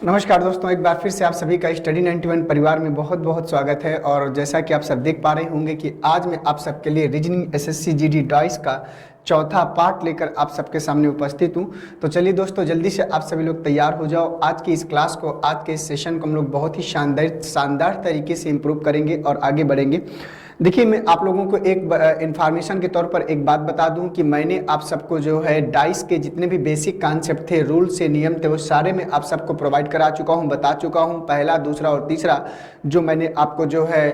नमस्कार दोस्तों, एक बार फिर से आप सभी का स्टडी 91 परिवार में बहुत बहुत स्वागत है। और जैसा कि आप सब देख पा रहे होंगे कि आज मैं आप सबके लिए रीजनिंग एसएससी जीडी डॉइस का चौथा पार्ट लेकर आप सबके सामने उपस्थित हूं। तो चलिए दोस्तों, जल्दी से आप सभी लोग तैयार हो जाओ। आज की इस क्लास को, आज के इस सेशन को हम लोग बहुत ही शानदार तरीके से इम्प्रूव करेंगे और आगे बढ़ेंगे। देखिए, मैं आप लोगों को एक इन्फॉर्मेशन के तौर पर एक बात बता दूं कि मैंने आप सबको जो है डाइस के जितने भी बेसिक कॉन्सेप्ट थे, रूल से नियम थे, वो सारे मैं आप सबको प्रोवाइड करा चुका हूं, बता चुका हूं। पहला, दूसरा और तीसरा जो मैंने आपको जो है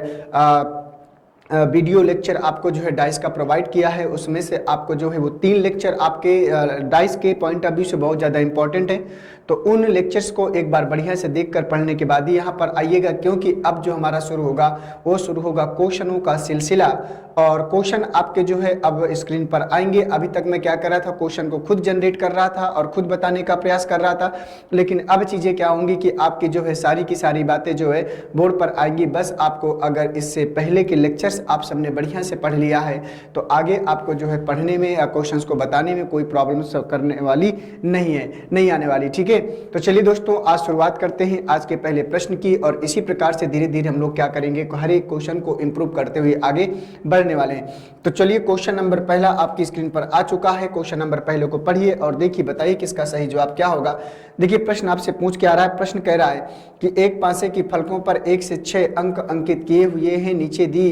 वीडियो लेक्चर आपको जो है डाइस का प्रोवाइड किया है, उसमें से आपको जो है वो 3 लेक्चर आपके डाइस के पॉइंट ऑफ व्यू से बहुत ज़्यादा इंपॉर्टेंट है। तो उन लेक्चर्स को एक बार बढ़िया से देखकर पढ़ने के बाद ही यहाँ पर आइएगा, क्योंकि अब जो हमारा शुरू होगा वो शुरू होगा क्वेश्चनों का सिलसिला। और क्वेश्चन आपके जो है अब स्क्रीन पर आएंगे। अभी तक मैं क्या कर रहा था, क्वेश्चन को खुद जनरेट कर रहा था और खुद बताने का प्रयास कर रहा था, लेकिन अब चीज़ें क्या होंगी कि आपकी जो है सारी की सारी बातें जो है बोर्ड पर आएंगी। बस आपको अगर इससे पहले के लेक्चर्स आप सबने बढ़िया से पढ़ लिया है तो आगे आपको जो है पढ़ने में या क्वेश्चंस को बताने में कोई प्रॉब्लम करने वाली नहीं आने वाली। ठीक है, तो चलिए दोस्तों, आज शुरुआत करते हैं आज के पहले प्रश्न की। और इसी प्रकार से धीरे धीरे हम लोग क्या करेंगे, हर एक क्वेश्चन को इंप्रूव करते हुए आगे बढ़ने वाले हैं। तो चलिए, क्वेश्चन नंबर पहला आपकी स्क्रीन पर आ चुका है। क्वेश्चन नंबर पहले को पढ़िए और देखिए, बताइए किसका सही जवाब क्या होगा। देखिए, प्रश्न आपसे पूछ के आ रहा है। प्रश्न कह रहा है कि एक पासे की फलकों पर 1 से 6 अंक अंकित किए हुए हैं। नीचे दी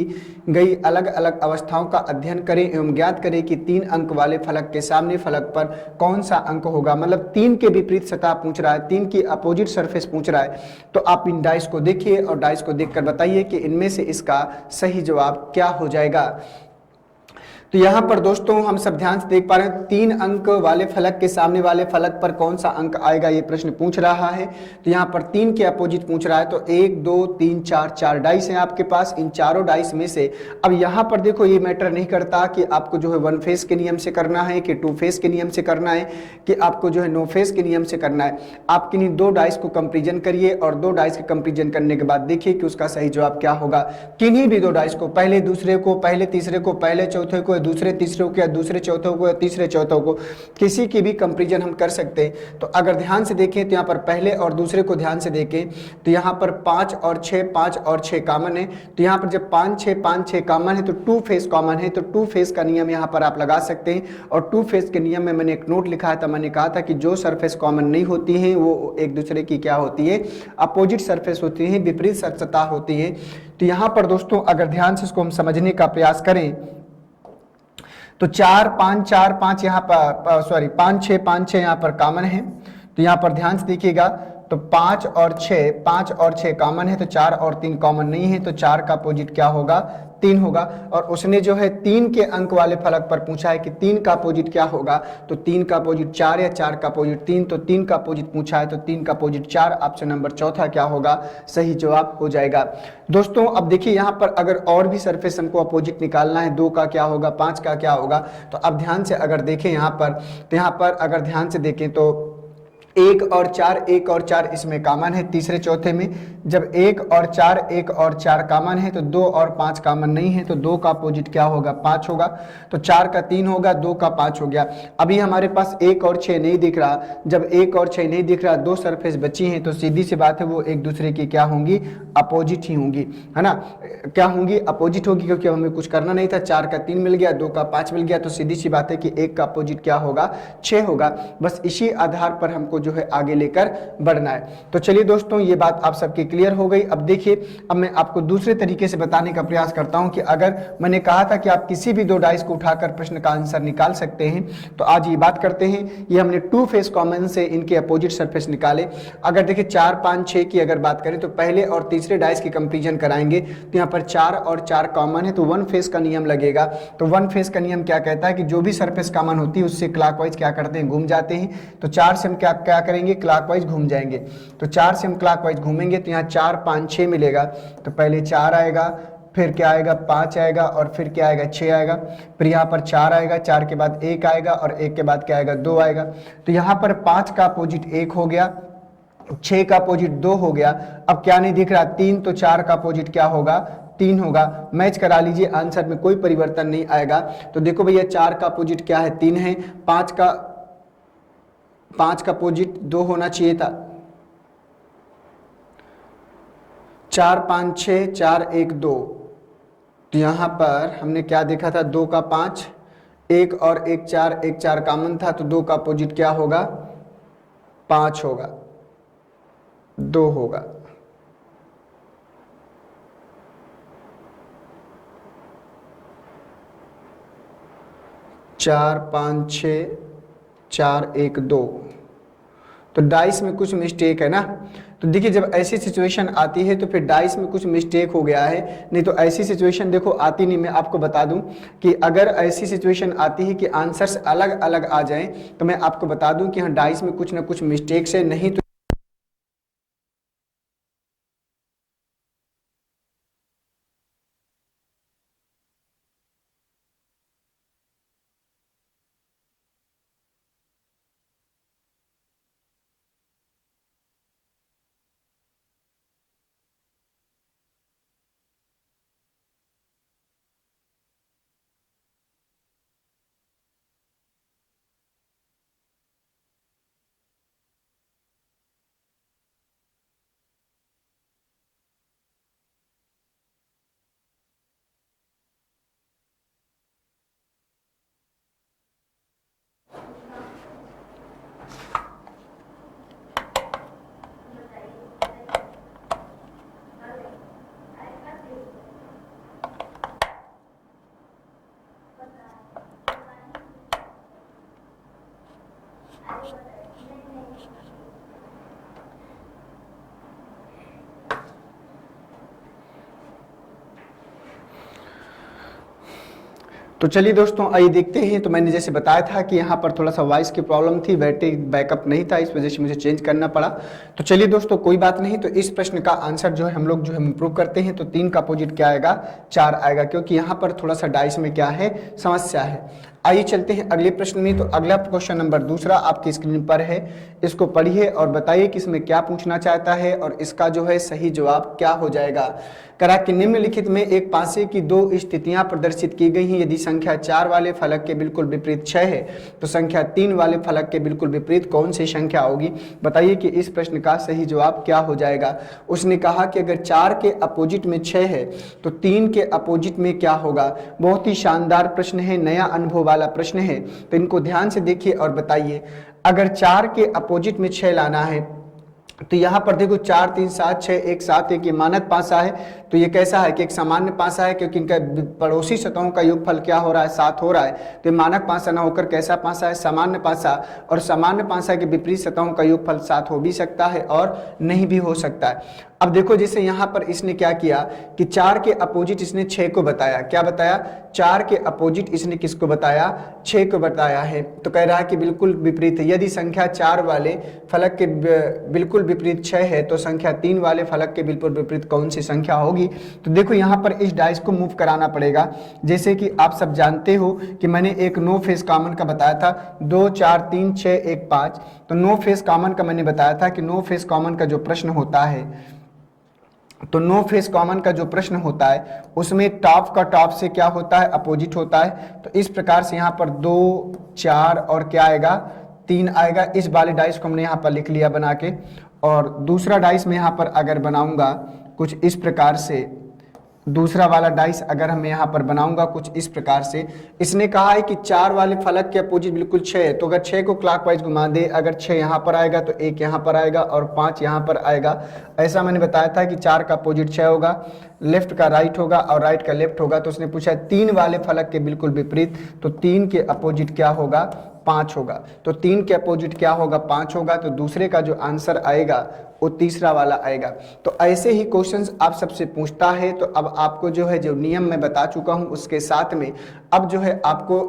गई अलग अलग अवस्थाओं का अध्ययन करें एवं ज्ञात करें कि 3 अंक वाले फलक के सामने फलक पर कौन सा अंक होगा। मतलब 3 के विपरीत सतह पूछ रहा है, 3 की अपोजिट सरफेस पूछ रहा है। तो आप इन डाइस को देखिए और डाइस को देखकर बताइए कि इनमें से इसका सही जवाब क्या हो जाएगा। तो यहाँ पर दोस्तों हम सब ध्यान से देख पा रहे हैं, 3 अंक वाले फलक के सामने वाले फलक पर कौन सा अंक आएगा, ये प्रश्न पूछ रहा है। तो यहाँ पर 3 के अपोजिट पूछ रहा है। तो 1 2 3 4 डाइस हैं आपके पास। इन चारों डाइस में से अब यहाँ पर देखो, ये मैटर नहीं करता कि आपको जो है 1 फेस के नियम से करना है कि 2 फेस के नियम से करना है कि आपको जो है 9 फेस के नियम से करना है। आप किन्हीं 2 डाइस को कंपेरिजन करिए और 2 डाइस के कंपेरिजन करने के बाद देखिए कि उसका सही जवाब क्या होगा। किन्हीं भी 2 डाइस को, पहले दूसरे को, पहले तीसरे को, पहले चौथे को, दूसरे तीसरे को या दूसरे चौथे को या तीसरे चौथे को, किसी की भी कंपैरिजन हम कर सकते हैं। तो अगर ध्यान से देखें तो यहाँ पर पहले और दूसरे को ध्यान से देखें तो यहाँ पर 5 और 6 कॉमन है। तो यहाँ पर जब 5 6 कॉमन है तो 2 फेस कॉमन है। तो 2 फेस का नियम यहाँ पर आप लगा सकते हैं। और 2 फेस के नियम में मैंने एक नोट लिखा था, मैंने कहा था कि जो सरफेस कॉमन नहीं होती है वो एक दूसरे की क्या होती है, अपोजिट सरफेस होती है, विपरीत सतह होती है। तो यहाँ पर दोस्तों अगर ध्यान से इसको हम समझने का प्रयास करें तो 4 5 यहाँ पर 5 6 यहाँ पर कॉमन है। तो यहाँ पर ध्यान से देखिएगा, तो 5 और 6 कॉमन है, तो 4 और 3 कॉमन नहीं है। तो 4 का अपोजिट क्या होगा, 3 होगा। और उसने जो है 3 के अंक वाले फलक पर पूछा है कि 3 का अपोजिट क्या होगा। तो 3 का अपोजिट 4 या 4 का अपोजिट 3। तो 3 का अपोजिट पूछा है तो 3 का अपोजिट 4। ऑप्शन नंबर चौथा क्या होगा, सही जवाब हो जाएगा। दोस्तों अब देखिए, यहाँ पर अगर और भी सरफेस हमको अपोजिट निकालना है, 2 का क्या होगा, 5 का क्या होगा। तो अब ध्यान से अगर देखें यहाँ पर, तो यहाँ पर अगर ध्यान से देखें तो 1 और 4 इसमें कॉमन है तीसरे चौथे में। जब 1 और 4 कॉमन है तो 2 और 5 कॉमन नहीं है। तो 2 का अपोजिट क्या होगा, 5 होगा। तो 4 का 3 होगा, 2 का 5 हो गया। अभी हमारे पास 1 और 6 नहीं दिख रहा। जब 1 और 6 नहीं दिख रहा, 2 सरफेस बची हैं, तो सीधी सी बात है वो एक दूसरे की क्या होंगी, अपोजिट ही होंगी, है ना। क्या होंगी, अपोजिट होगी, क्योंकि हमें कुछ करना नहीं था। 4 का 3 मिल गया, 2 का 5 मिल गया। तो सीधी सी बात है कि 1 का अपोजिट क्या होगा, 6 होगा। बस इसी आधार पर हमको जो है आगे लेकर बढ़ना है। तो चलिए दोस्तों, ये बात आप सबकी क्लियर हो गई। अब देखिए, अब मैं आपको दूसरे तरीके से बताने का प्रयास करता हूं कि अगर मैंने कहा था कि आप किसी भी 2 डाइस को उठाकर प्रश्न का आंसर निकाल सकते हैं, तो आज ये बात करते हैं। ये हमने 2 फेस कॉमन से इनके अपोजिट सरफेस निकाले। अगर देखिए 4 5 6 की अगर बात करें तो पहले और तीसरे डाइस की कंपैरिजन कराएंगे। तो यहाँ पर 4 और 4 कॉमन है, तो 1 फेस का नियम लगेगा। तो 1 फेस का नियम क्या कहता है कि जो भी सरफेस कॉमन होती है उससे क्लॉकवाइज क्या करते हैं, घूम जाते हैं। तो 4 से हम क्या करेंगे, क्लॉकवाइज घूम जाएंगे। तो 4 से हम क्लॉकवाइज घूमेंगे तो यहाँ 4 5 6 मिलेगा। तो पहले 4 आएगा, फिर क्या आएगा, 5 आएगा, और फिर क्या आएगा, 6 आएगा। फिर यहाँ पर 4 आएगा, 4 के बाद 1 आएगा, और 1 के बाद क्या आएगा, 2 आएगा। तो यहाँ पर 5 का अपोजिट 1 हो गया, 6 का अपोजिट 2 हो गया। अब क्या नहीं दिख रहा, 3। तो 4 का अपोजिट क्या होगा, 3 होगा। मैच करा लीजिए, आंसर में कोई परिवर्तन नहीं आएगा। तो देखो भैया, 4 का अपोजिट क्या है, 3 है। 5 का अपोजिट 2 होना चाहिए था। 4 5 6 4 1 2। तो यहाँ पर हमने क्या देखा था, 2 का 5, 1 और 1 4, 1 4 कॉमन था, तो 2 का अपोजिट क्या होगा, 5 होगा, 2 होगा। चार 5 6 4 1 2। तो डाइस में कुछ मिस्टेक है ना। तो देखिए जब ऐसी सिचुएशन आती है तो फिर डाइस में कुछ मिस्टेक हो गया है, नहीं तो ऐसी सिचुएशन देखो आती नहीं। मैं आपको बता दूं कि अगर ऐसी सिचुएशन आती है कि आंसर्स अलग अलग आ जाएं तो मैं आपको बता दूं कि हाँ डाइस में कुछ ना कुछ मिस्टेक्स है, नहीं तो तो चलिए दोस्तों आइए देखते हैं। तो मैंने जैसे बताया था कि यहाँ पर थोड़ा सा वॉइस की प्रॉब्लम थी, बैटरी बैकअप नहीं था, इस वजह से मुझे चेंज करना पड़ा। तो चलिए दोस्तों कोई बात नहीं। तो इस प्रश्न का आंसर जो है हम लोग जो है इम्प्रूव करते हैं। तो 3 का अपोजिट क्या आएगा, 4 आएगा, क्योंकि यहाँ पर थोड़ा सा डाइस में क्या है, समस्या है। आइए चलते हैं अगले प्रश्न में। तो अगला क्वेश्चन नंबर दूसरा आपकी स्क्रीन पर है, इसको पढ़िए और बताइए कि इसमें क्या पूछना चाहता है और इसका जो है सही जवाब क्या हो जाएगा। करा कि निम्नलिखित में एक पासे की 2 स्थितियां प्रदर्शित की गई हैं। यदि संख्या 4 वाले फलक के बिल्कुल विपरीत 6 है तो संख्या 3 वाले फलक के बिल्कुल विपरीत कौन सी संख्या होगी। बताइए कि इस प्रश्न का सही जवाब क्या हो जाएगा। उसने कहा कि अगर 4 के अपोजिट में 6 है तो 3 के अपोजिट में क्या होगा। बहुत ही शानदार प्रश्न है, नया अनुभव वाला प्रश्न है, तो इनको ध्यान से देखिए और बताइए। अगर 4 के अपोजिट में 6 लाना है तो यहाँ पर देखो 4 3 7 6 1 7 1, ये मानक पासा है। तो ये कैसा है कि एक सामान्य पासा है, क्योंकि इनका पड़ोसी सतहों का योगफल क्या हो रहा है, 7 हो रहा है। तो ये मानक पासा ना होकर कैसा पासा है, सामान्य पासा। और सामान्य पासा के विपरीत सतहों का योगफल 7 हो भी सकता है और नहीं भी हो सकता है। अब देखो जैसे यहाँ पर इसने क्या किया कि 4 के अपोजिट इसने 6 को बताया। क्या बताया, 4 के अपोजिट इसने किसको बताया, 6 को बताया है। तो कह रहा है कि बिल्कुल विपरीत है। यदि संख्या 4 वाले फलक के बिल्कुल विपरीत 6 है तो संख्या 3 वाले फलक के बिल्कुल विपरीत कौन सी संख्या होगी। तो देखो यहाँ पर इस डाइस को मूव कराना पड़ेगा। जैसे कि आप सब जानते हो कि मैंने एक नो फेस कॉमन का बताया था, 2 4 3 6 1 5। तो नो फेस कॉमन का मैंने बताया था कि नो फेस कॉमन का जो प्रश्न होता है, तो नो फेस कॉमन का जो प्रश्न होता है उसमें टॉप का टॉप से क्या होता है, अपोजिट होता है। तो इस प्रकार से यहाँ पर 2 4 और क्या आएगा, 3 आएगा। इस वाले डाइस को हमने यहाँ पर लिख लिया बना के। और दूसरा डाइस में यहाँ पर अगर बनाऊंगा कुछ इस प्रकार से, दूसरा वाला डाइस अगर हम यहाँ पर बनाऊंगा कुछ इस प्रकार से, इसने कहा है कि 4 वाले फलक के अपोजिट बिल्कुल 6 है। तो अगर 6 को क्लॉकवाइज घुमा दे, अगर 6 यहाँ पर आएगा तो 1 यहाँ पर आएगा और 5 यहाँ पर आएगा। ऐसा मैंने बताया था कि 4 का अपोजिट 6 होगा, लेफ्ट का राइट होगा और राइट का लेफ्ट होगा। तो उसने पूछा 3 वाले फलक के बिल्कुल विपरीत, तो 3 के अपोजिट क्या होगा, 5 होगा। तो 3 के अपोजिट क्या होगा, 5 होगा। तो दूसरे का जो आंसर आएगा वो तीसरा वाला आएगा। तो ऐसे ही क्वेश्चंस आप सबसे पूछता है। तो अब आपको जो है जो नियम मैं बता चुका हूं उसके साथ में अब जो है आपको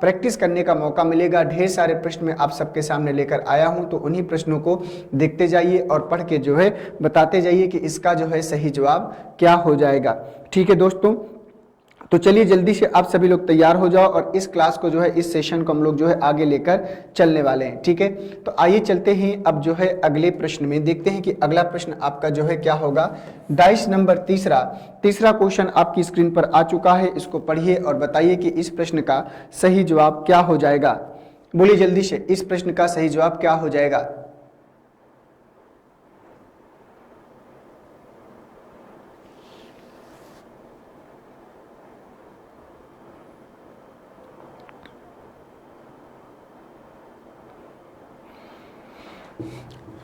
प्रैक्टिस करने का मौका मिलेगा। ढेर सारे प्रश्न मैं आप सबके सामने लेकर आया हूं, तो उन्हीं प्रश्नों को देखते जाइए और पढ़ के जो है बताते जाइए कि इसका जो है सही जवाब क्या हो जाएगा। ठीक है दोस्तों, तो चलिए जल्दी से आप सभी लोग तैयार हो जाओ और इस क्लास को जो है, इस सेशन को हम लोग जो है आगे लेकर चलने वाले हैं। ठीक है, तो आइए चलते हैं अब जो है अगले प्रश्न में। देखते हैं कि अगला प्रश्न आपका जो है क्या होगा। डाइस नंबर तीसरा क्वेश्चन आपकी स्क्रीन पर आ चुका है, इसको पढ़िए और बताइए कि इस प्रश्न का सही जवाब क्या हो जाएगा। बोलिए जल्दी से, इस प्रश्न का सही जवाब क्या हो जाएगा।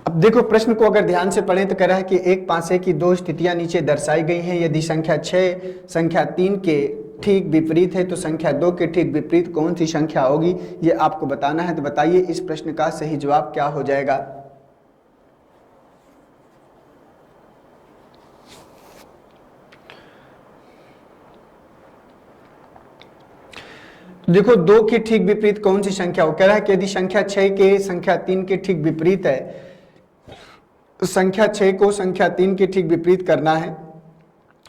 अब देखो प्रश्न को अगर ध्यान से पढ़ें तो कह रहा है कि एक पासे की दो स्थितियां नीचे दर्शाई गई हैं। यदि संख्या 6 संख्या 3 के ठीक विपरीत है तो संख्या 2 के ठीक विपरीत कौन सी संख्या होगी, ये आपको बताना है। तो बताइए इस प्रश्न का सही जवाब क्या हो जाएगा। देखो 2 के ठीक विपरीत कौन सी संख्या हो, कह रहा है कि यदि संख्या 6 के संख्या 3 के ठीक विपरीत है, संख्या 6 को संख्या 3 के ठीक विपरीत करना है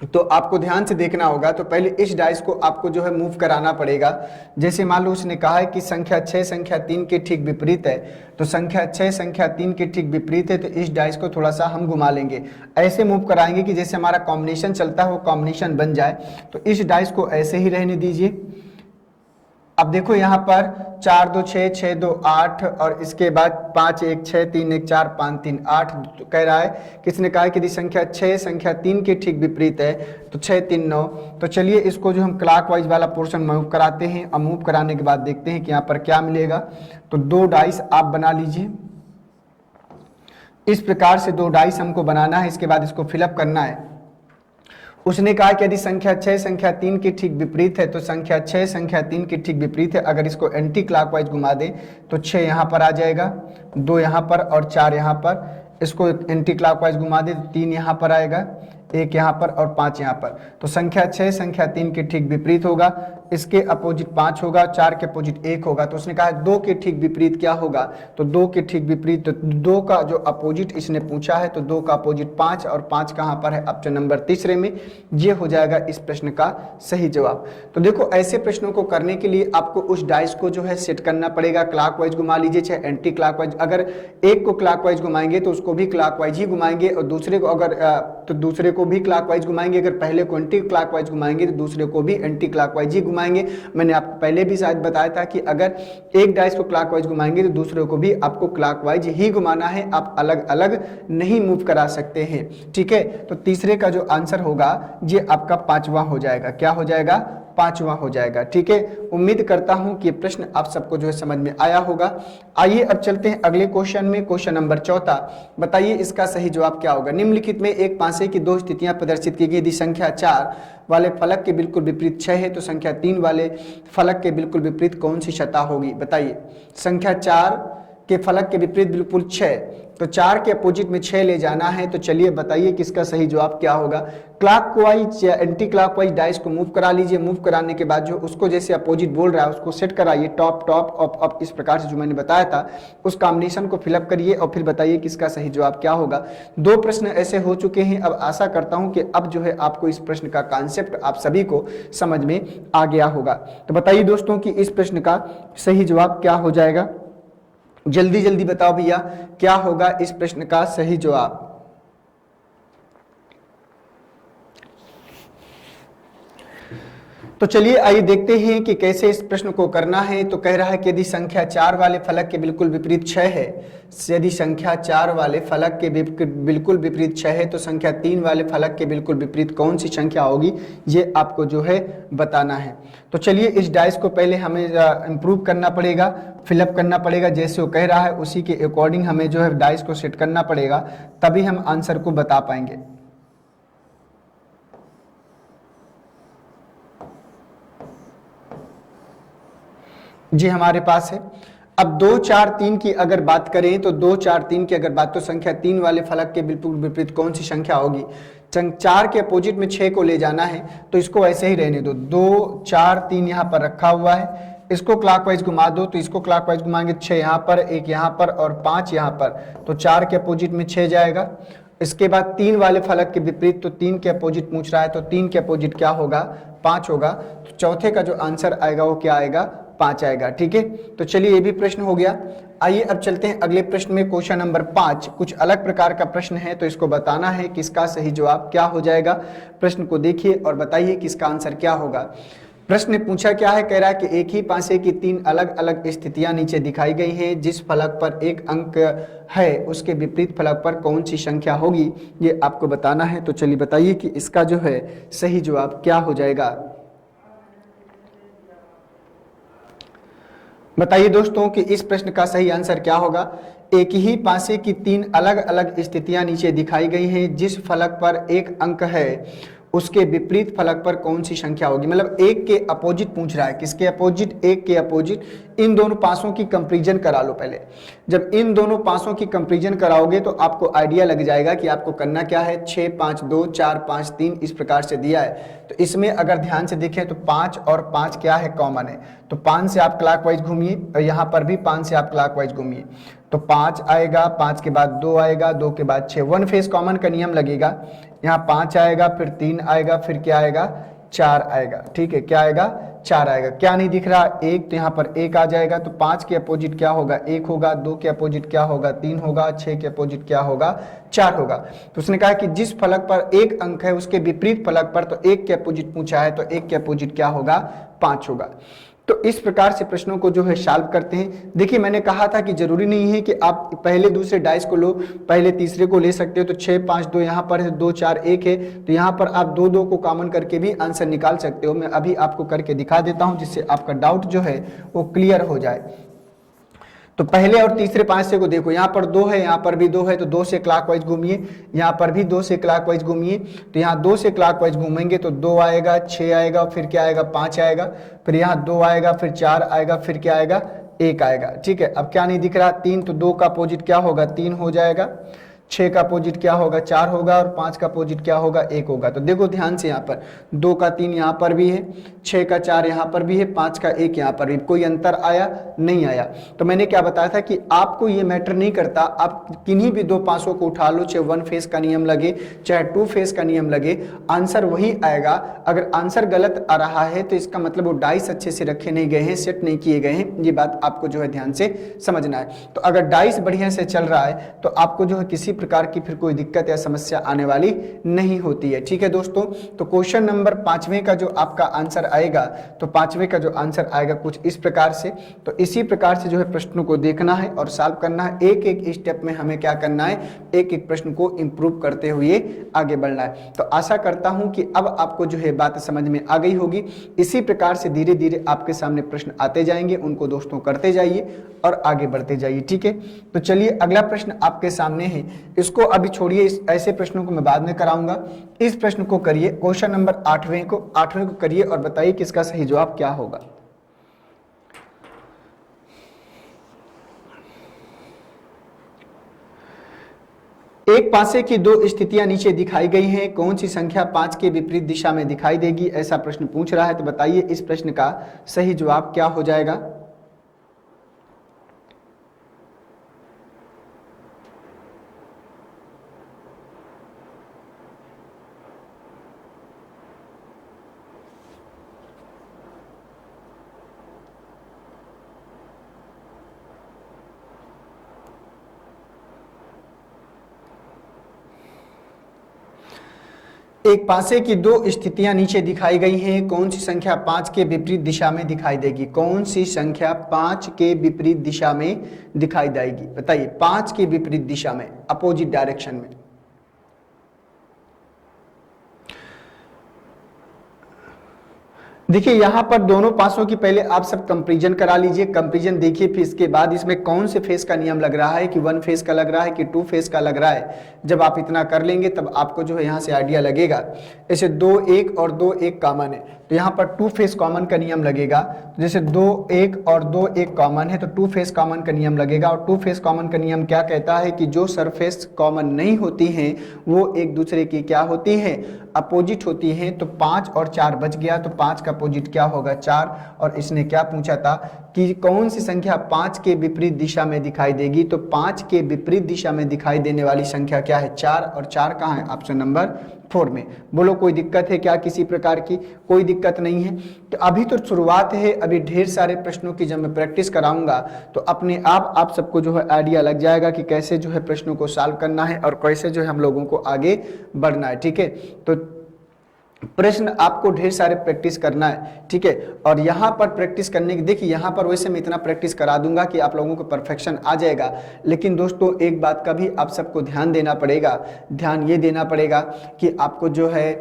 तो आपको ध्यान से देखना होगा। तो पहले इस डाइस को आपको जो है मूव कराना पड़ेगा। जैसे मान लो उसने कहा है कि संख्या 6 संख्या 3 के ठीक विपरीत है, तो संख्या 6 संख्या 3 के ठीक विपरीत है, तो इस डाइस को थोड़ा सा हम घुमा लेंगे, ऐसे मूव कराएंगे कि जैसे हमारा कॉम्बिनेशन चलता है वो कॉम्बिनेशन बन जाए। तो इस डाइस को ऐसे ही रहने दीजिए। अब देखो यहाँ पर 4 2 6 6 2 8 और इसके बाद 5 1 6 3 1 4 5 3 8 तो कह रहा है, किसने कहा है कि यदि संख्या 6 संख्या 3 के ठीक विपरीत है तो 6 3 9। तो चलिए इसको जो हम क्लॉकवाइज वाला पोर्शन मूव कराते हैं और मूव कराने के बाद देखते हैं कि यहाँ पर क्या मिलेगा। तो 2 डाइस आप बना लीजिए, इस प्रकार से 2 डाइस हमको बनाना है। इसके बाद इसको फिलअप करना है। उसने कहा कि यदि संख्या 6 संख्या 3 के ठीक विपरीत है तो संख्या 6 संख्या 3 के ठीक विपरीत है। अगर इसको एंटी क्लॉकवाइज घुमा दें तो 6 यहाँ पर आ जाएगा, 2 यहाँ पर और 4 यहाँ पर। इसको एंटी क्लॉकवाइज घुमा दें तो 3 यहाँ पर आएगा, 1 यहाँ पर और 5 यहाँ पर। तो संख्या 6 संख्या 3 के ठीक विपरीत होगा, इसके अपोजिट 5 होगा, 4 के अपोजिट 1 होगा। तो उसने कहा 2 के ठीक विपरीत क्या होगा, तो 2 के ठीक विपरीत, तो 2 का जो अपोजिट इसने पूछा है तो 2 का अपोजिट 5 और 5 कहाँ पर है, ऑप्शन नंबर तीसरे में। ये हो जाएगा इस प्रश्न का सही जवाब। तो देखो ऐसे प्रश्नों को करने के लिए आपको उस डाइस को जो है सेट करना पड़ेगा। क्लॉकवाइज घुमा लीजिए चाहे एंटी क्लॉकवाइज। अगर एक को क्लॉकवाइज घुमाएंगे तो उसको भी क्लॉकवाइज ही घुमाएंगे और दूसरे को अगर तो दूसरे को भी क्लॉकवाइज घुमाएंगे। अगर पहले को एंटी क्लॉकवाइज घुमाएंगे तो दूसरे को भी एंटी क्लॉकवाइज ही घुमाएंगे। मैंने आपको पहले भी शायद बताया था कि अगर एक डाइस को क्लॉकवाइज घुमाएंगे तो दूसरे को भी आपको क्लॉकवाइज ही घुमाना है, आप अलग अलग नहीं मूव करा सकते हैं। ठीक है, तो तीसरे का जो आंसर होगा ये आपका 5वां हो जाएगा। क्या हो जाएगा, 5वां हो जाएगा। ठीक है, उम्मीद करता हूं कि प्रश्न आप सबको जो है समझ में आया होगा। आइए अब चलते हैं अगले क्वेश्चन में। क्वेश्चन नंबर 4, बताइए इसका सही जवाब क्या होगा। निम्नलिखित में एक पासे की 2 स्थितियां प्रदर्शित की गई। यदि संख्या 4 वाले फलक के बिल्कुल विपरीत 6 है तो संख्या 3 वाले फलक के बिल्कुल विपरीत कौन सी सतह होगी। बताइए संख्या 4 के फलक के विपरीत बिल्कुल 6, तो 4 के अपोजिट में 6 ले जाना है। तो चलिए बताइए किसका सही जवाब क्या होगा। क्लॉकवाइज या एंटी क्लॉकवाइज डाइस को मूव करा लीजिए। मूव कराने के बाद जो उसको जैसे अपोजिट बोल रहा है उसको सेट कराइए, टॉप टॉप अप अप, इस प्रकार से जो मैंने बताया था उस कॉम्बिनेशन को फिलअप करिए और फिर बताइए किसका सही जवाब क्या होगा। 2 प्रश्न ऐसे हो चुके हैं। अब आशा करता हूं कि अब जो है आपको इस प्रश्न का कॉन्सेप्ट आप सभी को समझ में आ गया होगा। तो बताइए दोस्तों कि इस प्रश्न का सही जवाब क्या हो जाएगा। जल्दी जल्दी बताओ भैया क्या होगा इस प्रश्न का सही जवाब। तो चलिए आइए देखते हैं कि कैसे इस प्रश्न को करना है। तो कह रहा है कि यदि संख्या 4 वाले फलक के बिल्कुल विपरीत 6 है, यदि संख्या 4 वाले फलक के बिल्कुल विपरीत 6 है तो संख्या 3 वाले फलक के बिल्कुल विपरीत कौन सी संख्या होगी, ये आपको जो है बताना है। तो चलिए इस डाइस को पहले हमें इम्प्रूव करना पड़ेगा, फिलअप करना पड़ेगा। जैसे वो कह रहा है उसी के अकॉर्डिंग हमें जो है डाइस को सेट करना पड़ेगा, तभी हम आंसर को बता पाएंगे। जी हमारे पास है। अब 2 4 3 की अगर बात करें तो 2 4 3 की अगर बात, तो संख्या 3 वाले फलक के बिल्कुल विपरीत कौन सी संख्या होगी। 4 के अपोजिट में 6 को ले जाना है तो इसको ऐसे ही रहने दो। 2 4 3 यहाँ पर रखा हुआ है, इसको क्लॉकवाइज घुमा दो तो इसको क्लॉकवाइज घुमाएंगे 6 यहाँ पर, 1 यहाँ पर और 5 यहाँ पर। तो 4 के अपोजिट में 6 जाएगा। इसके बाद 3 वाले फलक के विपरीत, तो 3 के अपोजिट पूछ रहा है तो 3 के अपोजिट क्या होगा, 5 होगा। तो चौथे का जो आंसर आएगा वो क्या आएगा, 5 आएगा। ठीक है, तो चलिए ये भी प्रश्न हो गया। आइए अब चलते हैं अगले प्रश्न में। क्वेश्चन नंबर 5 कुछ अलग प्रकार का प्रश्न है, तो इसको बताना है कि इसका सही जवाब क्या हो जाएगा। प्रश्न को देखिए और बताइए कि इसका आंसर क्या होगा। प्रश्न ने पूछा क्या है, कह रहा है कि एक ही पासे की 3 अलग अलग स्थितियां नीचे दिखाई गई हैं। जिस फलक पर एक अंक है उसके विपरीत फलक पर कौन सी संख्या होगी, ये आपको बताना है। तो चलिए बताइए कि इसका जो है सही जवाब क्या हो जाएगा। बताइए दोस्तों कि इस प्रश्न का सही आंसर क्या होगा। एक ही पासे की तीन अलग अलग स्थितियां नीचे दिखाई गई हैं। जिस फलक पर एक अंक है उसके विपरीत फलक पर कौन सी संख्या होगी। मतलब एक के अपोजिट पूछ रहा है। किसके अपोजिट? एक के अपोजिट। इन दोनों पासों की कंपैरिजन करा लो पहले। जब इन दोनों पासों की कंपैरिजन कराओगे तो आपको आइडिया लग जाएगा कि आपको करना क्या है। 6 5 2 4 5 3 इस प्रकार से दिया है। तो इसमें अगर ध्यान से देखें तो 5 और 5 क्या है, कॉमन है। तो 5 से आप क्लॉकवाइज घूमिए और यहाँ पर भी 5 से आप क्लॉकवाइज घूमिए। तो 5 आएगा, 5 के बाद 2 आएगा, 2 के बाद 6, वन फेस कॉमन का नियम लगेगा। यहाँ 5 आएगा, फिर 3 आएगा, फिर क्या आएगा, 4 आएगा। ठीक है, क्या आएगा, 4 आएगा। क्या नहीं दिख रहा, 1, तो यहाँ पर 1 आ जाएगा। तो 5 के अपोजिट क्या होगा, 1 होगा। 2 के अपोजिट क्या होगा, 3 होगा। 6 के अपोजिट क्या होगा, 4 होगा। तो उसने कहा कि जिस फलक पर एक अंक है उसके विपरीत फलक पर, तो 1 के अपोजिट पूछा है, तो 1 के अपोजिट क्या होगा, 5 होगा। तो इस प्रकार से प्रश्नों को जो है सॉल्व करते हैं। देखिए मैंने कहा था कि जरूरी नहीं है कि आप पहले दूसरे डाइस को लो, पहले तीसरे को ले सकते हो। तो 6 5 2 यहाँ पर है, 2 4 1 है, तो यहाँ पर आप 2 2 को कॉमन करके भी आंसर निकाल सकते हो। मैं अभी आपको करके दिखा देता हूँ जिससे आपका डाउट जो है वो क्लियर हो जाए। तो पहले और तीसरे पांचवे को देखो, यहाँ पर 2 है, यहाँ पर भी 2 है, तो 2 से क्लॉकवाइज घूमिए। यहाँ पर भी 2 से क्लॉकवाइज घूमिए। तो यहाँ 2 से क्लॉकवाइज घूमेंगे तो 2 आएगा, 6 आएगा, फिर क्या आएगा, 5 आएगा, फिर यहाँ 2 आएगा, फिर 4 आएगा, फिर क्या आएगा, 1 आएगा। ठीक है, अब क्या नहीं दिख रहा, 3, तो 2 का अपोजिट क्या होगा, 3 हो जाएगा। 6 का अपोजिट क्या होगा, 4 होगा। और 5 का अपोजिट क्या होगा, 1 होगा। तो देखो ध्यान से, यहाँ पर 2 का 3 यहाँ पर भी है, 6 का 4 यहाँ पर भी है, 5 का 1 यहाँ पर भी। कोई अंतर आया, नहीं आया। तो मैंने क्या बताया था कि आपको ये मैटर नहीं करता, आप किन्हीं भी दो पासों को उठा लो, चाहे 1 फेस का नियम लगे चाहे 2 फेस का नियम लगे, आंसर वही आएगा। अगर आंसर गलत आ रहा है तो इसका मतलब वो डाइस अच्छे से रखे नहीं गए हैं, सेट नहीं किए गए हैं। ये बात आपको जो है ध्यान से समझना है। तो अगर डाइस बढ़िया से चल रहा है तो आपको जो है किसी प्रकार की फिर कोई दिक्कत या समस्या आने वाली नहीं होती है। ठीक है दोस्तों, तो क्वेश्चन नंबर 5वें का जो आपका आंसर आएगा, तो 5वें का जो आंसर आएगा कुछ इस प्रकार से। तो इसी प्रकार से जो है प्रश्नों को देखना है और सॉल्व करना है। एक एक स्टेप में हमें क्या करना है, एक एक प्रश्न को इंप्रूव करते हुए आगे बढ़ना है। तो आशा करता हूं कि अब आपको जो है बात समझ में आ गई होगी। इसी प्रकार से धीरे धीरे आपके सामने प्रश्न आते जाएंगे, उनको दोस्तों करते जाइए और आगे बढ़ते जाइए। ठीक है, तो चलिए अगला प्रश्न आपके सामने है। इसको अभी छोड़िए, ऐसे प्रश्नों को मैं बाद में कराऊंगा। इस प्रश्न को करिए, क्वेश्चन नंबर 8वें को करिए और बताइए कि इसका सही जवाब क्या होगा। एक पासे की दो स्थितियां नीचे दिखाई गई हैं, कौन सी संख्या 5 के विपरीत दिशा में दिखाई देगी, ऐसा प्रश्न पूछ रहा है। तो बताइए इस प्रश्न का सही जवाब क्या हो जाएगा। एक पासे की दो स्थितियां नीचे दिखाई गई हैं, कौन सी संख्या 5 के विपरीत दिशा में दिखाई देगी। कौन सी संख्या 5 के विपरीत दिशा में दिखाई देगी, बताइए। 5 के विपरीत दिशा में, अपोजिट डायरेक्शन में। देखिए यहां पर दोनों पासों की पहले आप सब कंपैरिजन करा लीजिए। कंपैरिजन देखिए, फिर इसके बाद इसमें कौन से फेस का नियम लग रहा है, कि 1 फेस का लग रहा है कि 2 फेस का लग रहा है। जब आप इतना कर लेंगे तब आपको जो है यहां से आइडिया लगेगा। ऐसे 2 1 और 2 1 कॉमन है, तो यहाँ पर 2 फेस कॉमन का नियम लगेगा। तो जैसे 2 1 और 2 1 कॉमन है तो 2 फेस कॉमन का नियम लगेगा। और 2 फेस कॉमन का नियम क्या कहता है कि जो सरफेस कॉमन नहीं होती हैं वो एक दूसरे की क्या होती हैं, अपोजिट होती हैं। तो 5 और 4 बच गया, तो 5 का अपोजिट क्या होगा, 4। और इसने क्या पूछा था कि कौन सी संख्या 5 के विपरीत दिशा में दिखाई देगी। तो 5 के विपरीत दिशा में दिखाई देने वाली संख्या क्या है, 4। और 4 कहाँ है, ऑप्शन नंबर 4 में। बोलो कोई दिक्कत है क्या, किसी प्रकार की कोई दिक्कत नहीं है। तो अभी तो शुरुआत है, अभी ढेर सारे प्रश्नों की जब मैं प्रैक्टिस कराऊंगा तो अपने आप सबको जो है आइडिया लग जाएगा कि कैसे जो है प्रश्नों को सॉल्व करना है और कैसे जो है हम लोगों को आगे बढ़ना है। ठीक है, तो प्रश्न आपको ढेर सारे प्रैक्टिस करना है, ठीक है। और यहाँ पर प्रैक्टिस करने की, देखिए यहाँ पर वैसे मैं इतना प्रैक्टिस करा दूंगा कि आप लोगों को परफेक्शन आ जाएगा, लेकिन दोस्तों एक बात का भी आप सबको ध्यान देना पड़ेगा। ध्यान ये देना पड़ेगा कि आपको जो है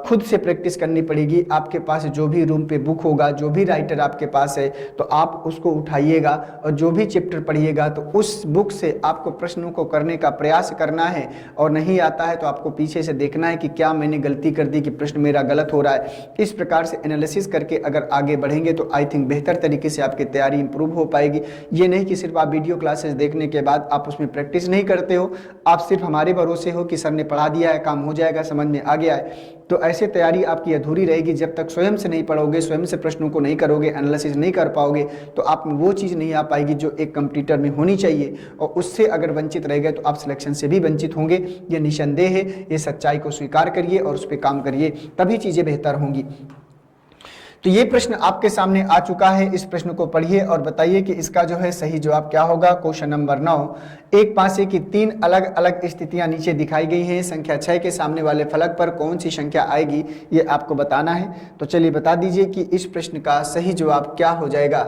खुद से प्रैक्टिस करनी पड़ेगी। आपके पास जो भी रूम पे बुक होगा, जो भी राइटर आपके पास है, तो आप उसको उठाइएगा और जो भी चैप्टर पढ़िएगा तो उस बुक से आपको प्रश्नों को करने का प्रयास करना है। और नहीं आता है तो आपको पीछे से देखना है कि क्या मैंने गलती कर दी कि प्रश्न मेरा गलत हो रहा है। इस प्रकार से एनालिसिस करके अगर आगे बढ़ेंगे तो आई थिंक बेहतर तरीके से आपकी तैयारी इंप्रूव हो पाएगी। ये नहीं कि सिर्फ आप वीडियो क्लासेस देखने के बाद आप उसमें प्रैक्टिस नहीं करते हो, आप सिर्फ हमारे भरोसे हो कि सर ने पढ़ा दिया है, काम हो जाएगा, समझ में आ गया है, तो ऐसे तैयारी आपकी अधूरी रहेगी। जब तक स्वयं से नहीं पढ़ोगे, स्वयं से प्रश्नों को नहीं करोगे, एनालिसिस नहीं कर पाओगे, तो आप में वो चीज़ नहीं आ पाएगी जो एक कंप्यूटर में होनी चाहिए। और उससे अगर वंचित रह गए तो आप सिलेक्शन से भी वंचित होंगे। ये निसंदेह है, ये सच्चाई को स्वीकार करिए और उस पर काम करिए, तभी चीज़ें बेहतर होंगी। तो ये प्रश्न आपके सामने आ चुका है। इस प्रश्न को पढ़िए और बताइए कि इसका जो है सही जवाब क्या होगा। क्वेश्चन नंबर 9, एक पासे की 3 अलग अलग स्थितियां नीचे दिखाई गई हैं। संख्या 6 के सामने वाले फलक पर कौन सी संख्या आएगी, ये आपको बताना है। तो चलिए बता दीजिए कि इस प्रश्न का सही जवाब क्या हो जाएगा।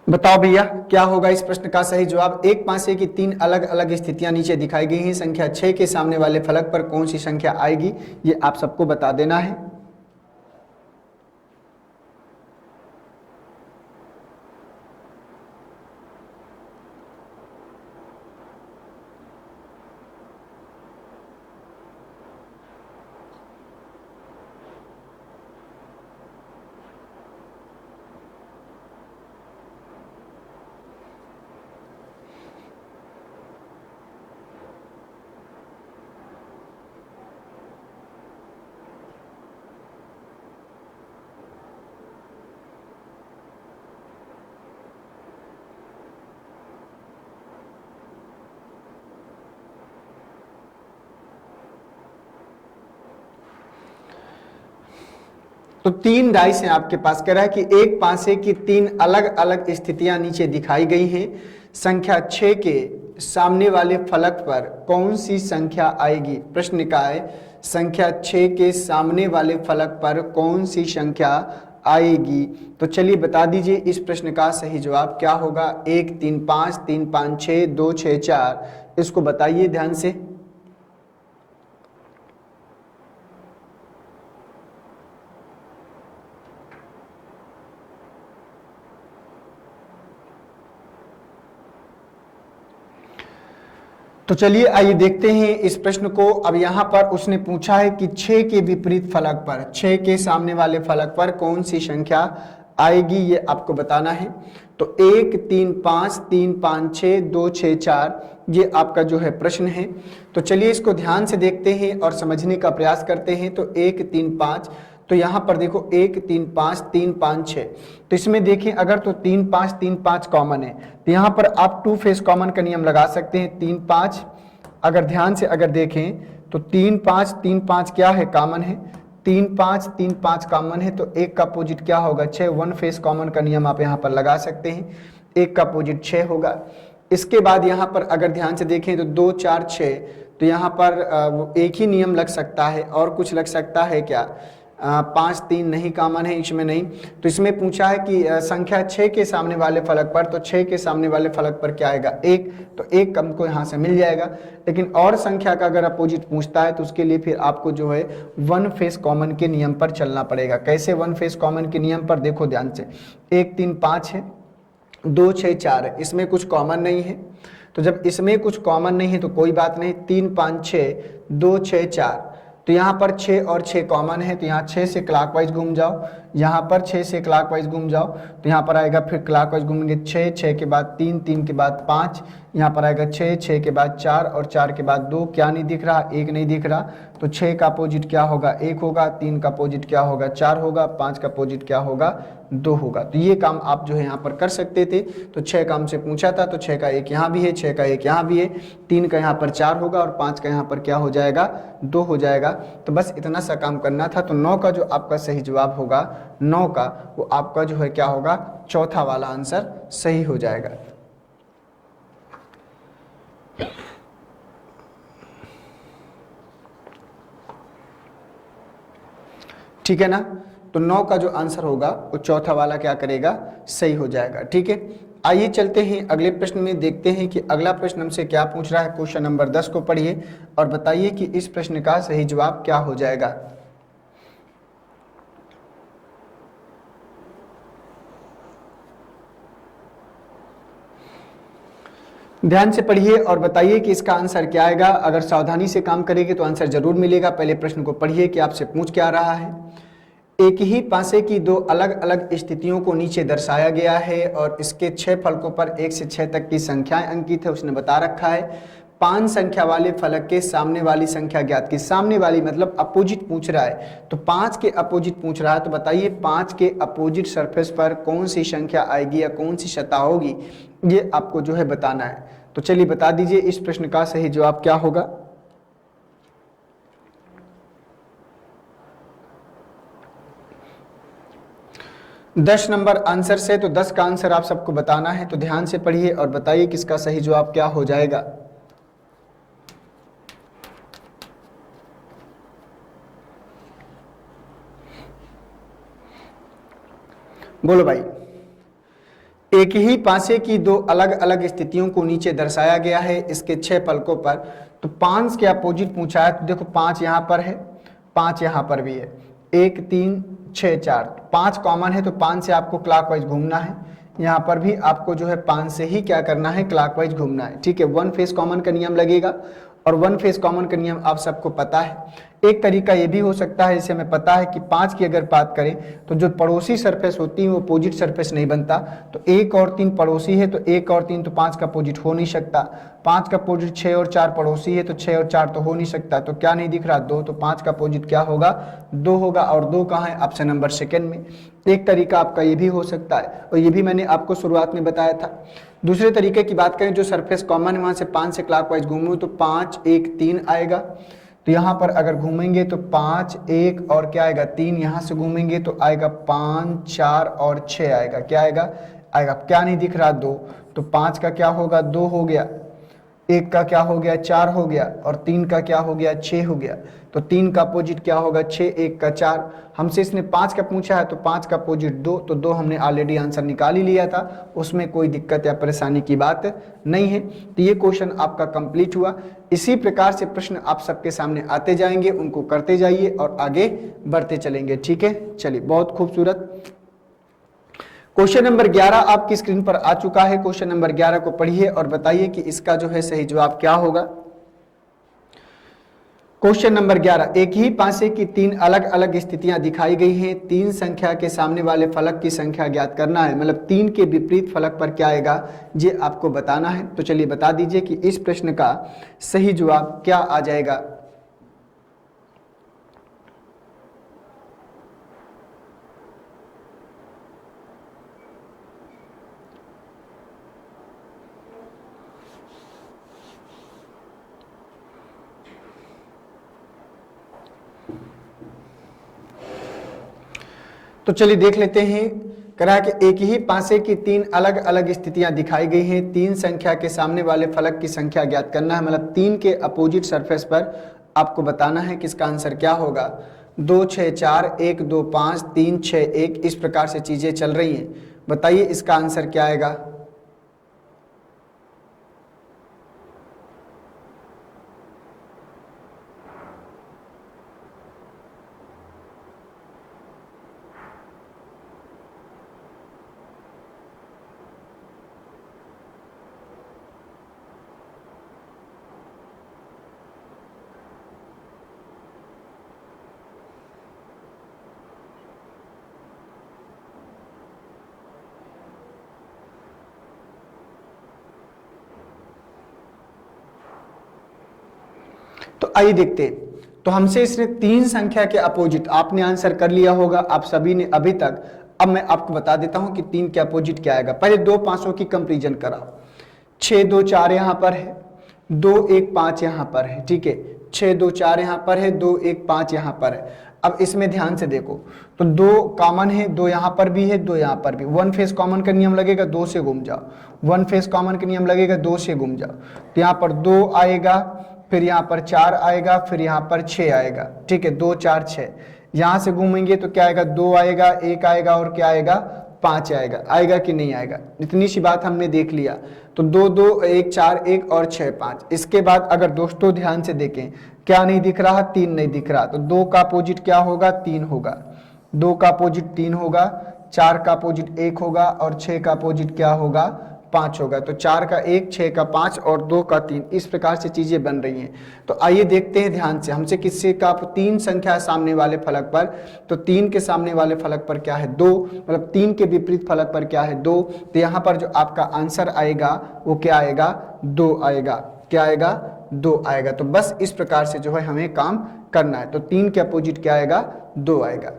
बताओ भैया क्या होगा इस प्रश्न का सही जवाब। एक पासे की 3 अलग अलग स्थितियां नीचे दिखाई गई हैं। संख्या 6 के सामने वाले फलक पर कौन सी संख्या आएगी, ये आप सबको बता देना है। तो 3 डाइस हैं आपके पास। कह रहा है कि एक पासे की 3 अलग अलग स्थितियां नीचे दिखाई गई हैं। संख्या 6 के सामने वाले फलक पर कौन सी संख्या आएगी। प्रश्न का है संख्या 6 के सामने वाले फलक पर कौन सी संख्या आएगी। तो चलिए बता दीजिए इस प्रश्न का सही जवाब क्या होगा। 1 3 5 3 5 6 2 6 4, इसको बताइए ध्यान से। तो चलिए आइए देखते हैं इस प्रश्न को। अब यहाँ पर उसने पूछा है कि 6 के विपरीत फलक पर, 6 के सामने वाले फलक पर कौन सी संख्या आएगी, ये आपको बताना है। तो 1 3 5 3 5 6 2 6 4, ये आपका जो है प्रश्न है। तो चलिए इसको ध्यान से देखते हैं और समझने का प्रयास करते हैं। तो 1 3 5, तो यहाँ पर देखो 1 3 5 3 5 6, तो इसमें देखें अगर तो 3 5 3 5 कॉमन है, तो यहाँ पर आप 2 फेस कॉमन का नियम लगा सकते हैं। 3 5 अगर ध्यान से अगर देखें तो 3 5 3 5 क्या है, कॉमन है। 3 5 3 5 कॉमन है, तो 1 का अपोजिट क्या होगा, 6। 1 फेस कॉमन का नियम आप यहाँ पर लगा सकते हैं। 1 का अपोजिट 6 होगा। इसके बाद यहाँ पर अगर ध्यान से देखें तो 2 4 6, तो यहाँ पर एक ही नियम लग सकता है और कुछ लग सकता है क्या। 5 3 नहीं कॉमन है, इसमें नहीं। तो इसमें पूछा है कि संख्या 6 के सामने वाले फलक पर, तो 6 के सामने वाले फलक पर क्या आएगा, 1। तो 1 हमको यहाँ से मिल जाएगा। लेकिन और संख्या का अगर अपोजिट पूछता है तो उसके लिए फिर आपको जो है 1 फेस कॉमन के नियम पर चलना पड़ेगा। कैसे 1 फेस कॉमन के नियम पर, देखो ध्यान से। 1 3 5 है, 2 6 4 है, इसमें कुछ कॉमन नहीं है। तो जब इसमें कुछ कॉमन नहीं है तो कोई बात नहीं। 3 5 6 2 6 4, तो यहाँ पर 6 और 6 कॉमन है, तो यहाँ 6 से क्लॉकवाइज घूम जाओ। यहाँ पर 6 से क्लॉकवाइज घूम जाओ, तो यहाँ पर आएगा फिर क्लॉकवाइज घूमेंगे 6, 6 के बाद 3, 3 के बाद 5, यहाँ पर आएगा 6, 6 के बाद 4 और 4 के बाद 2। क्या नहीं दिख रहा, 1 नहीं दिख रहा। तो 6 का अपोजिट क्या होगा, 1 होगा। 3 का अपोजिट क्या होगा, 4 होगा। 5 का अपोजिट क्या होगा, 2 होगा। तो ये काम आप जो है यहाँ पर कर सकते थे। तो 6 का हमसे पूछा था, तो 6 का 1 यहाँ भी है, 6 का 1 यहाँ भी है, 3 का यहाँ पर 4 होगा और 5 का यहाँ पर क्या हो जाएगा, 2 हो जाएगा। तो बस इतना सा काम करना था। तो 9 का जो आपका सही जवाब होगा, 9 का, वो आपका जो है क्या होगा, चौथा वाला आंसर सही हो जाएगा। ठीक है ना। तो 9 का जो आंसर होगा वो चौथा वाला क्या करेगा, सही हो जाएगा। ठीक है, आइए चलते हैं अगले प्रश्न में, देखते हैं कि अगला प्रश्न हमसे क्या पूछ रहा है। क्वेश्चन नंबर 10 को पढ़िए और बताइए कि इस प्रश्न का सही जवाब क्या हो जाएगा। ध्यान से पढ़िए और बताइए कि इसका आंसर क्या आएगा। अगर सावधानी से काम करेंगे तो आंसर जरूर मिलेगा। पहले प्रश्न को पढ़िए कि आपसे पूछ क्या रहा है। एक ही पासे की दो अलग अलग स्थितियों को नीचे दर्शाया गया है और इसके 6 फलकों पर 1 से 6 तक की संख्याएं अंकित है। उसने बता रखा है 5 संख्या वाले फलक के सामने वाली संख्या ज्ञात की। सामने वाली मतलब अपोजिट पूछ रहा है, तो 5 के अपोजिट पूछ रहा है। तो बताइए 5 के अपोजिट सरफेस पर कौन सी संख्या आएगी या कौन सी सतह होगी, ये आपको जो है बताना है। तो चलिए बता दीजिए इस प्रश्न का सही जवाब क्या होगा। दस नंबर आंसर से, तो 10 का आंसर आप सबको बताना है। तो ध्यान से पढ़िए और बताइए कि इसका सही जवाब क्या हो जाएगा। बोलो भाई। एक ही पासे की दो अलग अलग स्थितियों को नीचे दर्शाया गया है इसके 6 फलकों पर। तो 5 के अपोजिट पूछा है, तो देखो 5 यहां पर है, 5 यहां पर भी है, 1 3 6 4, 5 कॉमन है। तो 5 से आपको क्लॉकवाइज घूमना है। यहाँ पर भी आपको जो है 5 से ही क्या करना है, क्लॉकवाइज घूमना है। ठीक है, वन फेस कॉमन का नियम लगेगा और वन फेस कॉमन का नियम आप सबको पता है। एक तरीका ये भी हो सकता है, जैसे हमें पता है कि 5 की अगर बात करें तो जो पड़ोसी सरफेस होती है वो अपोजिट सरफेस नहीं बनता। तो 1 और 3 पड़ोसी है, तो 1 और 3 तो 5 का अपोजिट हो नहीं सकता। 5 का अपोजिट 6 और 4 पड़ोसी है, तो 6 और 4 तो हो नहीं सकता। तो क्या नहीं दिख रहा, 2। तो 5 का अपोजिट क्या होगा, 2 होगा। और 2 कहाँ है, ऑप्शन नंबर सेकेंड में। एक तरीका आपका ये भी हो सकता है और ये भी मैंने आपको शुरुआत में बताया था। दूसरे तरीके की बात करें, जो सरफेस कॉमन है वहां से 5 से क्लॉकवाइज घूमूं तो 5 1 3 आएगा। तो यहाँ पर अगर घूमेंगे तो 5 1 और क्या आएगा 3, यहाँ से घूमेंगे तो आएगा 5 4 और 6 आएगा। क्या आएगा, आएगा क्या नहीं दिख रहा, 2। तो 5 का क्या होगा, 2 हो गया, 1 का क्या हो गया, 4 हो गया, और 3 का क्या हो गया, 6 हो गया। तो 3 का अपोजिट क्या होगा, 6, 1 का 4। हमसे इसने 5 का पूछा है, तो 5 का अपोजिट 2, तो 2 हमने ऑलरेडी आंसर निकाल ही लिया था, उसमें कोई दिक्कत या परेशानी की बात नहीं है। तो ये क्वेश्चन आपका कंप्लीट हुआ। इसी प्रकार से प्रश्न आप सबके सामने आते जाएंगे, उनको करते जाइए और आगे बढ़ते चलेंगे। ठीक है, चलिए, बहुत खूबसूरत। क्वेश्चन नंबर 11 आपकी स्क्रीन पर आ चुका है। क्वेश्चन नंबर 11 को पढ़िए और बताइए कि इसका जो है सही जवाब क्या होगा। क्वेश्चन नंबर 11, एक ही पासे की 3 अलग अलग स्थितियां दिखाई गई हैं। 3 संख्या के सामने वाले फलक की संख्या ज्ञात करना है, मतलब 3 के विपरीत फलक पर क्या आएगा ये आपको बताना है। तो चलिए बता दीजिए कि इस प्रश्न का सही जवाब क्या आ जाएगा। तो चलिए देख लेते हैं। करा कि एक ही पासे की 3 अलग अलग स्थितियां दिखाई गई हैं। 3 संख्या के सामने वाले फलक की संख्या ज्ञात करना है, मतलब 3 के अपोजिट सरफेस पर आपको बताना है कि इसका आंसर क्या होगा। 2 6 4 1 2 5 3 6 1 इस प्रकार से चीजें चल रही हैं। बताइए इसका आंसर क्या आएगा। तो आइए देखते हैं। तो हमसे इसने 3 संख्या के अपोजिट, आपने आंसर कर लिया होगा आप सभी ने अभी तक। अब मैं आपको बता देता हूं कि 3 के अपोजिट क्या आएगा। पहले 2 5 की कंपेरिजन कराओ। 6 2 4 यहां पर है, 2 1 5 यहां पर है। ठीक है, 6 2 4 यहां पर है, 2 1 5 यहां पर है। अब इसमें ध्यान से देखो, तो दो कॉमन है, दो यहाँ पर भी है, दो यहाँ पर भी। वन फेस कॉमन का नियम लगेगा, दो से घूम जाओ। वन फेस कॉमन का नियम लगेगा, दो से घूम जाओ। तो यहाँ पर दो आएगा, फिर यहाँ पर 4 आएगा, फिर यहाँ पर 6 आएगा। ठीक है, 2 4 6। यहाँ से घूमेंगे तो क्या आएगा, 2 आएगा, 1 आएगा और क्या आएगा, 5 आएगा। आएगा कि नहीं आएगा, इतनी सी बात हमने देख लिया। तो 2 2 1 4 1 और 6 5। इसके बाद अगर दोस्तों ध्यान से देखें, क्या नहीं दिख रहा, 3 नहीं दिख रहा। तो 2 का अपोजिट क्या होगा, 3 होगा। 2 का अपोजिट 3 होगा, 4 का अपोजिट 1 होगा और 6 का अपोजिट क्या होगा, 5 होगा। तो 4 का 1, 6 का 5 और 2 का 3, इस प्रकार से चीजें बन रही हैं। तो आइए देखते हैं ध्यान से, हमसे किससे का 3 संख्या है सामने वाले फलक पर। तो 3 के सामने वाले फलक पर क्या है, 2, मतलब 3 के विपरीत फलक पर क्या है, 2। तो यहाँ पर जो आपका आंसर आएगा वो क्या आएगा, 2 आएगा। क्या आएगा, 2 आएगा। तो बस इस प्रकार से जो है हमें काम करना है। तो 3 के अपोजिट क्या आएगा, 2 आएगा।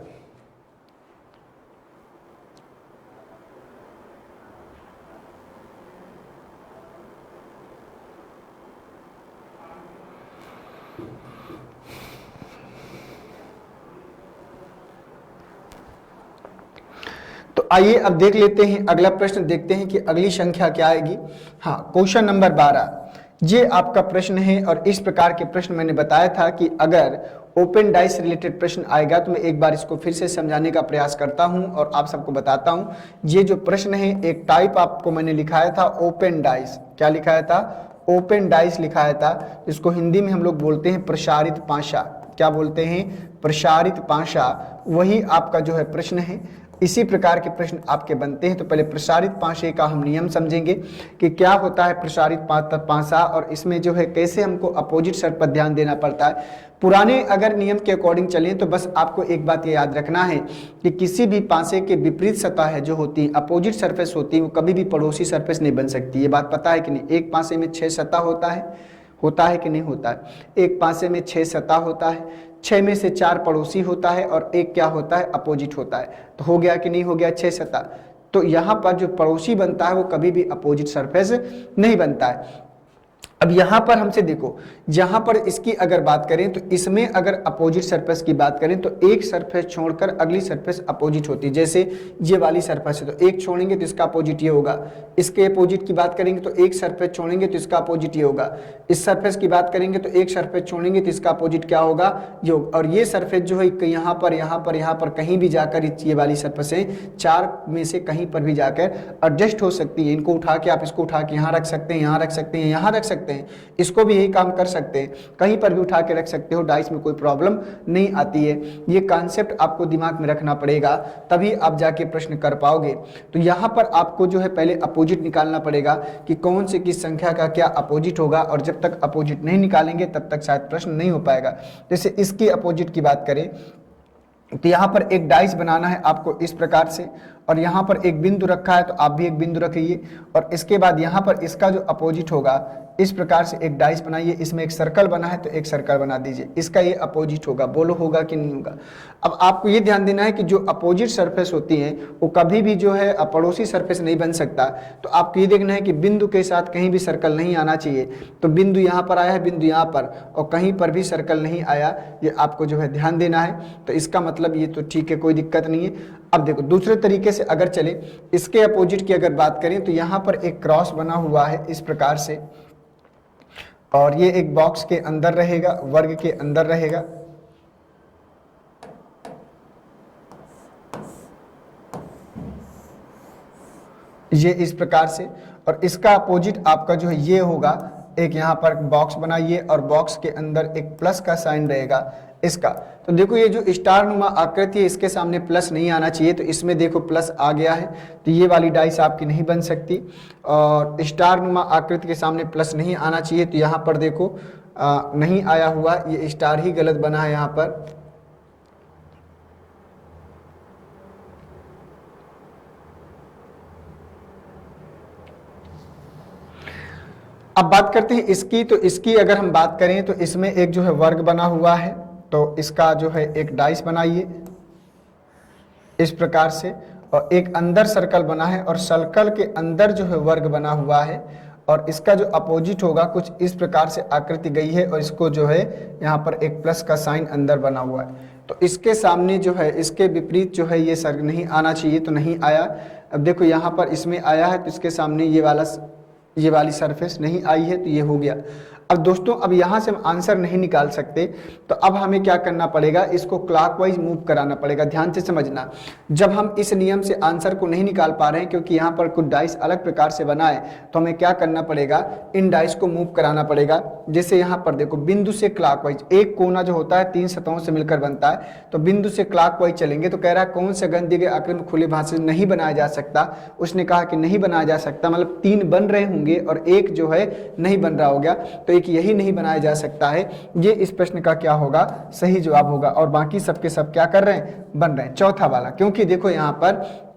तो आइए अब देख लेते हैं अगला प्रश्न, देखते हैं कि अगली संख्या क्या आएगी। हाँ, क्वेश्चन नंबर 12 ये आपका प्रश्न है। और इस प्रकार के प्रश्न मैंने बताया था कि अगर ओपन डाइस रिलेटेड प्रश्न आएगा तो मैं एक बार इसको फिर से समझाने का प्रयास करता हूं और आप सबको बताता हूं। ये जो प्रश्न है, एक टाइप आपको मैंने लिखाया था ओपन डाइस। क्या लिखाया था, ओपन डाइस लिखाया था। इसको हिंदी में हम लोग बोलते हैं प्रसारित पाशा। क्या बोलते हैं, प्रसारित पाशा। वही आपका जो है प्रश्न है। इसी प्रकार के प्रश्न आपके बनते हैं। तो पहले प्रसारित पाशे का हम नियम समझेंगे कि क्या होता है प्रसारित पाशा, और इसमें जो है कैसे हमको अपोजिट शर्त पर ध्यान देना पड़ता है। पुराने अगर नियम के अकॉर्डिंग चलें तो बस आपको एक बात ये याद रखना है कि किसी भी पासे के विपरीत सतह है जो होती है, अपोजिट सरफेस होती है, वो कभी भी पड़ोसी सरफेस नहीं बन सकती। ये बात पता है कि नहीं। एक पासे में 6 सतह होता है कि नहीं होता है। एक पासे में 6 सतह होता है, 6 में से 4 पड़ोसी होता है और एक क्या होता है, अपोजिट होता है। तो हो गया कि नहीं हो गया, 6 सतह। तो यहाँ पर जो पड़ोसी बनता है वो कभी भी अपोजिट सरफेस नहीं बनता है। अब यहाँ पर हमसे देखो, यहाँ पर इसकी अगर बात करें तो इसमें अगर अपोजिट सरफेस की बात करें तो एक सरफेस छोड़कर अगली सरफेस अपोजिट होती है। जैसे ये वाली सरफेस है तो एक छोड़ेंगे तो इसका अपोजिट ये होगा। इसके अपोजिट की बात करेंगे तो एक सरफेस छोड़ेंगे तो इसका अपोजिट ये होगा। इस सरफेस की बात करेंगे तो एक सरफेस छोड़ेंगे तो इसका अपोजिट क्या होगा, ये होगा। और ये सरफेस जो है यहाँ पर यहाँ पर कहीं भी जाकर ये वाली सरफेसें 4 में से कहीं पर भी जाकर एडजस्ट हो सकती है। इनको उठा के आप इसको उठा के यहाँ रख सकते हैं, यहाँ रख सकते हैं, यहाँ रख सकते हैं। इसको भी यही काम कर सकते हैं, कहीं पर भी उठा के रख सकते हो। डाइस में कोई प्रॉब्लम नहीं आती है। ये कॉन्सेप्ट आपको दिमाग में रखना पड़ेगा, तभी आप जाके प्रश्न कर पाओगे। तो यहाँ पर आपको जो है पहले अपोजिट निकालना पड़ेगा कि कौन से किस संख्या का क्या अपोजिट होगा, और जब तक अपोजिट नहीं निकालेंगे तब तक शायद प्रश्न नहीं हो पाएगा। जैसे इसकी अपोजिट की बात करें तो यहाँ पर एक डाइस बनाना है आपको इस प्रकार से, और यहाँ पर एक बिंदु रखा है तो आप भी एक बिंदु रखिए। और इसके बाद यहाँ पर इसका जो अपोजिट होगा इस प्रकार से एक डाइस बनाइए। इसमें एक सर्कल बना है तो एक सर्कल बना दीजिए, इसका ये अपोजिट होगा। बोलो होगा कि नहीं होगा। अब आपको ये ध्यान देना है कि जो अपोजिट सरफेस होती है वो कभी भी जो है पड़ोसी सरफेस नहीं बन सकता। तो आपको ये देखना है कि बिंदु के साथ कहीं भी सर्कल नहीं आना चाहिए। तो बिंदु यहाँ पर आया है, बिंदु यहाँ पर, और कहीं पर भी सर्कल नहीं आया, ये आपको जो है ध्यान देना है। तो इसका मतलब ये तो ठीक है, कोई दिक्कत नहीं है। अब देखो दूसरे तरीके से अगर चले, इसके अपोजिट की अगर बात करें तो यहाँ पर एक क्रॉस बना हुआ है इस प्रकार से, और ये एक बॉक्स के अंदर रहेगा, वर्ग के अंदर रहेगा। ये इस प्रकार से, और इसका अपोजिट आपका जो है ये होगा। एक यहाँ पर बॉक्स बनाइए और बॉक्स के अंदर एक प्लस का साइन रहेगा इसका। तो देखो ये जो स्टार नुमा आकृति है इसके सामने प्लस नहीं आना चाहिए, तो इसमें देखो प्लस आ गया है। तो ये वाली डाइस आपकी नहीं बन सकती, और स्टार नुमा आकृति के सामने प्लस नहीं आना चाहिए। तो यहाँ पर देखो नहीं आया हुआ, ये स्टार ही गलत बना है यहाँ पर। अब बात करते हैं इसकी। तो इसकी अगर हम बात करें तो इसमें एक जो है वर्ग बना हुआ है, तो इसका जो है एक डाइस बनाइए इस प्रकार से, और एक अंदर सर्कल बना है और सर्कल के अंदर जो है वर्ग बना हुआ है, और इसका जो अपोजिट होगा कुछ इस प्रकार से आकृति गई है और इसको जो है यहाँ पर एक प्लस का साइन अंदर बना हुआ है। तो इसके सामने जो है इसके विपरीत जो है ये सर नहीं आना चाहिए, तो नहीं आया। अब देखो यहाँ पर इसमें आया है तो इसके सामने ये वाली सरफेस नहीं आई है, तो ये हो गया। अब दोस्तों अब यहाँ से हम आंसर नहीं निकाल सकते, तो अब हमें क्या करना पड़ेगा, इसको क्लॉकवाइज मूव कराना पड़ेगा। ध्यान से समझना, जब हम इस नियम से आंसर को नहीं निकाल पा रहे हैं क्योंकि यहाँ पर कुछ डाइस अलग प्रकार से बना है, तो हमें क्या करना पड़ेगा, इन डाइस को मूव कराना पड़ेगा। जैसे यहाँ पर देखो बिंदु से क्लॉकवाइज, एक कोना जो होता है 3 सतहों से मिलकर बनता है, तो बिंदु से क्लॉकवाइज चलेंगे। तो कह रहा है कौन सा घन दिए गए आकृति में खुले भाग से नहीं बनाया जा सकता। उसने कहा कि नहीं बनाया जा सकता, मतलब 3 बन रहे होंगे और एक जो है नहीं बन रहा हो गया, तो एक यही नहीं बनाया जा सकता है। ये इस प्रश्न का क्या होगा, सही जवाब होगा। और बाकी सबके सब क्या कर रहे हैं, बन रहे हैं। चौथा वाला, क्योंकि देखो यहाँ पर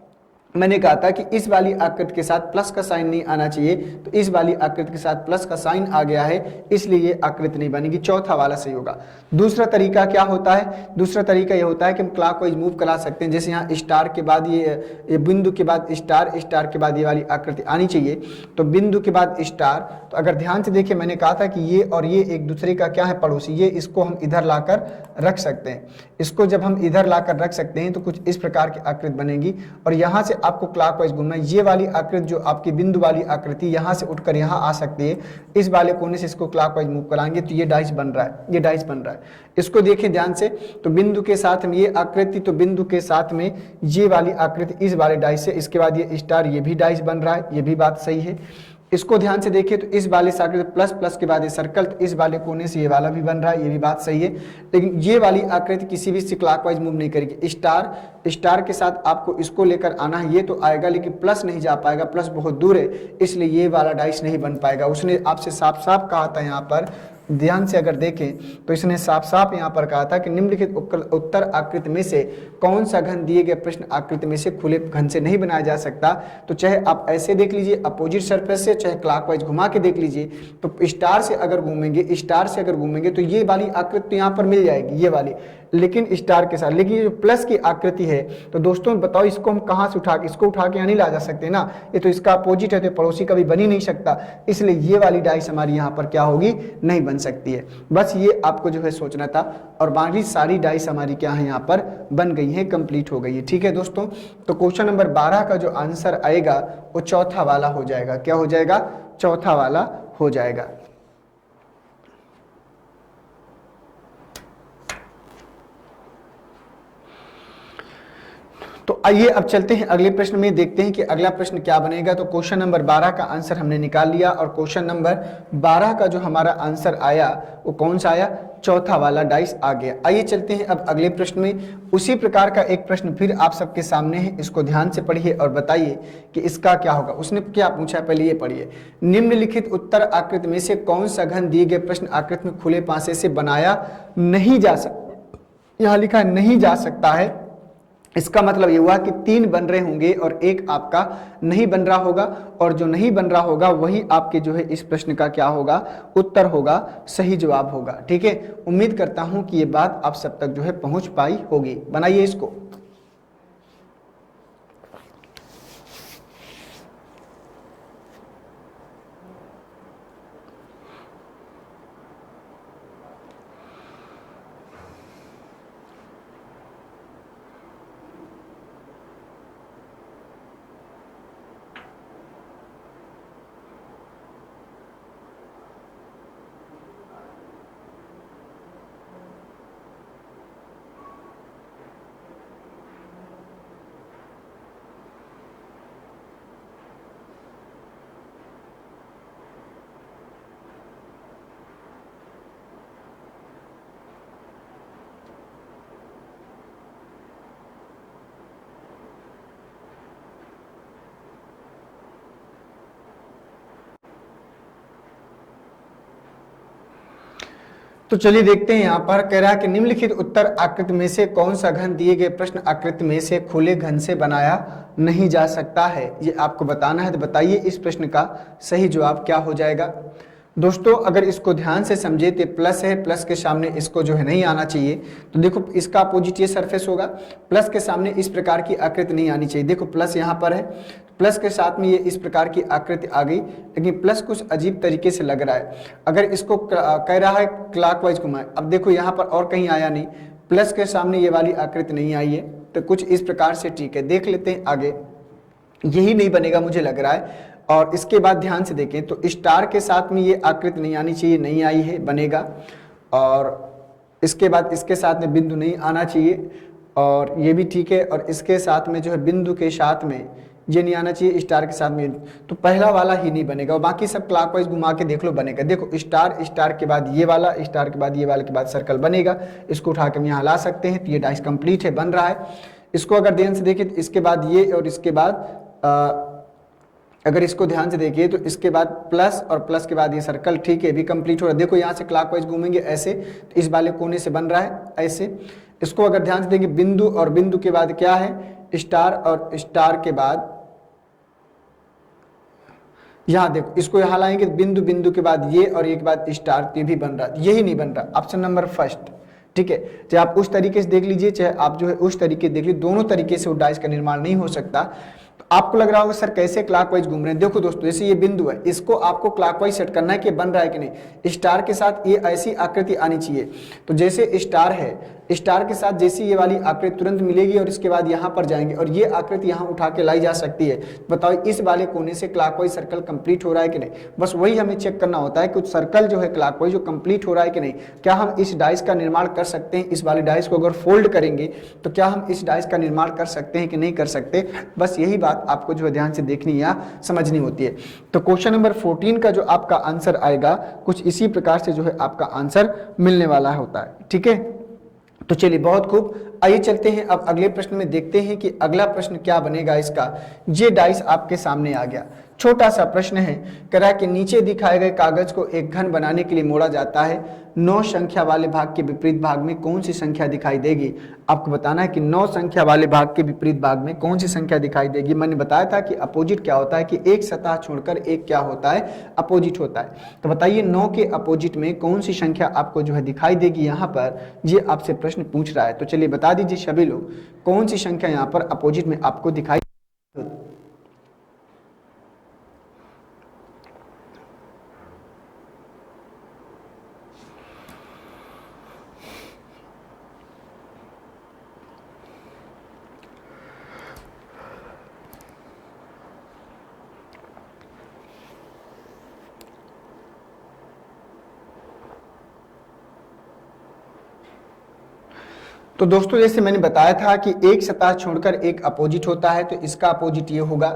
मैंने कहा था कि इस वाली आकृति के साथ प्लस का साइन नहीं आना चाहिए, तो इस वाली आकृति के साथ प्लस का साइन आ गया है, इसलिए ये आकृति नहीं बनेगी। चौथा वाला सही होगा। दूसरा तरीका क्या होता है, दूसरा तरीका ये होता है कि हम क्लॉकवाइज मूव करा सकते हैं। जैसे यहाँ स्टार के बाद ये बिंदु के बाद स्टार, स्टार के बाद ये वाली आकृति आनी चाहिए, तो बिंदु के बाद स्टार। तो अगर ध्यान से देखिए मैंने कहा था कि ये और ये एक दूसरे का क्या है, पड़ोसी। ये इसको हम इधर लाकर रख सकते हैं। इसको जब हम इधर लाकर रख सकते हैं तो कुछ इस प्रकार की आकृति बनेगी और यहाँ से आपको क्लॉकवाइज घूमना। ये वाली आकृति जो आपकी बिंदु वाली आकृति यहाँ से उठकर यहाँ आ सकती है, इस वाले कोने से इसको क्लॉकवाइज मूव कराएंगे तो ये डाइस बन रहा है, ये डाइस बन रहा है। इसको देखें ध्यान से, तो बिंदु के साथ में ये आकृति, तो बिंदु के साथ में ये वाली आकृति इस वाले डाइस से, इसके बाद ये स्टार, ये भी डाइस बन रहा है, ये भी बात सही है। इसको ध्यान से देखिए तो इस वाले सर्कल प्लस प्लस के बाद ये सर्कल, तो इस वाले कोने से ये वाला भी बन रहा है, ये भी बात सही है। लेकिन ये वाली आकृति किसी भी से क्लॉकवाइज मूव नहीं करेगी। स्टार, स्टार के साथ आपको इसको लेकर आना है, ये तो आएगा लेकिन प्लस नहीं जा पाएगा, प्लस बहुत दूर है, इसलिए ये वाला डाइस नहीं बन पाएगा। उसने आपसे साफ साफ कहा था, यहाँ पर ध्यान से अगर देखें तो इसने साफ साफ यहाँ पर कहा था कि निम्नलिखित उत्तर आकृति में से कौन सा घन दिए गए प्रश्न आकृति में से खुले घन से नहीं बनाया जा सकता। तो चाहे आप ऐसे देख लीजिए अपोजिट सरफेस से, चाहे क्लॉकवाइज घुमा के देख लीजिए, तो स्टार से अगर घूमेंगे, स्टार से अगर घूमेंगे तो ये वाली आकृति तो यहाँ पर मिल जाएगी, ये वाली, लेकिन स्टार के साथ। लेकिन ये जो प्लस की आकृति है, तो दोस्तों बताओ इसको हम कहाँ से उठा के, इसको उठा के यहाँ नहीं ला जा सकते ना, ये तो इसका अपोजिट है, तो पड़ोसी कभी बन ही नहीं सकता, इसलिए ये वाली डाइस हमारी यहाँ पर क्या होगी, नहीं बन सकती है। बस ये आपको जो है सोचना था, और बाकी सारी डाइस हमारी क्या है यहाँ पर बन गई है, कंप्लीट हो गई है। ठीक है दोस्तों, तो क्वेश्चन नंबर 12 का जो आंसर आएगा वो चौथा वाला हो जाएगा। क्या हो जाएगा, चौथा वाला हो जाएगा। तो आइए अब चलते हैं अगले प्रश्न में, देखते हैं कि अगला प्रश्न क्या बनेगा। तो क्वेश्चन नंबर 12 का आंसर हमने निकाल लिया, और क्वेश्चन नंबर 12 का जो हमारा आंसर आया वो कौन सा आया, चौथा वाला डाइस आ गया। आइए चलते हैं अब अगले प्रश्न में। उसी प्रकार का एक प्रश्न फिर आप सबके सामने है, इसको ध्यान से पढ़िए और बताइए कि इसका क्या होगा। उसने क्या पूछा, पहले ये पढ़िए, निम्नलिखित उत्तर आकृति में से कौन सा घन दिए गए प्रश्न आकृति में खुले पासे से बनाया नहीं जा सकता। यहाँ लिखा है नहीं जा सकता है, इसका मतलब ये हुआ कि 3 बन रहे होंगे और एक आपका नहीं बन रहा होगा, और जो नहीं बन रहा होगा वही आपके जो है इस प्रश्न का क्या होगा, उत्तर होगा, सही जवाब होगा। ठीक है, उम्मीद करता हूं कि ये बात आप सब तक जो है पहुंच पाई होगी। बनाइए इसको। तो चलिए देखते हैं, यहाँ पर कह रहा है कि निम्नलिखित उत्तर आकृति में से कौन सा घन दिए गए प्रश्न आकृति में से खुले घन से बनाया नहीं जा सकता है, ये आपको बताना है। तो बताइए इस प्रश्न का सही जवाब क्या हो जाएगा। दोस्तों अगर इसको ध्यान से समझे तो प्लस है, प्लस के सामने इसको जो है नहीं आना चाहिए। तो देखो इसका अपोजिट ये सरफेस होगा, प्लस के सामने इस प्रकार की आकृति नहीं आनी चाहिए। देखो प्लस यहाँ पर है, प्लस के साथ में ये इस प्रकार की आकृति आ गई, लेकिन प्लस कुछ अजीब तरीके से लग रहा है। अगर इसको कह रहा है क्लॉकवाइज घुमाए, अब देखो यहाँ पर और कहीं आया नहीं, प्लस के सामने ये वाली आकृति नहीं आई है, तो कुछ इस प्रकार से ठीक है। देख लेते हैं आगे, यही नहीं बनेगा मुझे लग रहा है। और इसके बाद ध्यान से देखें तो स्टार के साथ में ये आकृति नहीं आनी चाहिए, नहीं आई है, बनेगा। और इसके बाद इसके साथ में बिंदु नहीं आना चाहिए, और ये भी ठीक है। और इसके साथ में जो है बिंदु के साथ में ये नहीं आना चाहिए, स्टार के साथ में, तो पहला वाला ही नहीं बनेगा। और बाकी सब क्लॉकवाइज घुमा के देख लो बनेगा। देखो स्टार, स्टार के बाद ये वाला, स्टार के बाद ये वाले के बाद सर्कल बनेगा। इसको उठा के हम यहाँ ला सकते हैं, तो ये डाइस कंप्लीट है, बन रहा है। इसको अगर ध्यान से देखें तो इसके बाद ये, और इसके बाद अगर इसको ध्यान से देखिए तो इसके बाद प्लस, और प्लस के बाद ये सर्कल, ठीक है, भी कंप्लीट हो रहा है। देखो यहाँ से क्लॉकवाइज घूमेंगे ऐसे, तो इस वाले कोने से बन रहा है ऐसे। इसको अगर ध्यान से देखें, बिंदु, और बिंदु के बाद क्या है, स्टार, और स्टार के बाद यहाँ देखो इसको यहाँ लाएंगे, बिंदु, बिंदु के बाद ये, और ये के बाद स्टार, ये भी बन रहा है। यही नहीं बन रहा, ऑप्शन नंबर फर्स्ट, ठीक है। चाहे आप उस तरीके से देख लीजिए, चाहे आप जो है उस तरीके देख लीजिए, दोनों तरीके से वो डाइस का निर्माण नहीं हो सकता। तो आपको लग रहा होगा सर कैसे क्लॉकवाइज घूम रहे हैं। देखो दोस्तों, जैसे ये बिंदु है, इसको आपको क्लॉकवाइज सेट करना है कि बन रहा है कि नहीं। स्टार के साथ ये ऐसी आकृति आनी चाहिए, तो जैसे स्टार है, स्टार के साथ जैसी ये वाली आकृति तुरंत मिलेगी, और इसके बाद यहाँ पर जाएंगे, और ये आकृति यहाँ उठा के लाई जा सकती है। बताओ इस वाले कोने से क्लॉकवाइज सर्कल कंप्लीट हो रहा है कि नहीं। बस वही हमें चेक करना होता है, कुछ सर्कल जो है क्लॉकवाइज जो कंप्लीट हो रहा है कि नहीं। क्या हम इस डाइस का निर्माण कर सकते हैं, इस वाले डाइस को अगर फोल्ड करेंगे तो क्या हम इस डाइस का निर्माण कर सकते हैं कि नहीं कर सकते। बस यही बात आपको जो है ध्यान से देखनी या समझनी होती है। तो क्वेश्चन नंबर 14 का जो आपका आंसर आएगा, कुछ इसी प्रकार से जो है आपका आंसर मिलने वाला होता है, ठीक है। तो चलिए बहुत खूब, आइए चलते हैं अब अगले प्रश्न में, देखते हैं कि अगला प्रश्न क्या बनेगा इसका। ये डाइस आपके सामने आ गया, छोटा सा प्रश्न है। कह रहा है कि नीचे दिखाए गए कागज को एक घन बनाने के लिए मोड़ा जाता है, 9 संख्या वाले भाग के विपरीत भाग में कौन सी संख्या दिखाई देगी। आपको बताना है कि 9 संख्या वाले भाग के विपरीत भाग में कौन सी संख्या दिखाई देगी। मैंने बताया था कि अपोजिट क्या होता है, कि एक सतह छोड़कर एक क्या होता है, अपोजिट होता है। तो बताइए 9 के अपोजिट में कौन सी संख्या आपको जो है दिखाई देगी। यहाँ पर ये आपसे प्रश्न पूछ रहा है, तो चलिए बता दीजिए सभी लोग, कौन सी संख्या यहाँ पर अपोजिट में आपको दिखाई। तो दोस्तों जैसे मैंने बताया था कि एक सतह छोड़कर एक अपोजिट होता है, तो इसका अपोजिट ये होगा।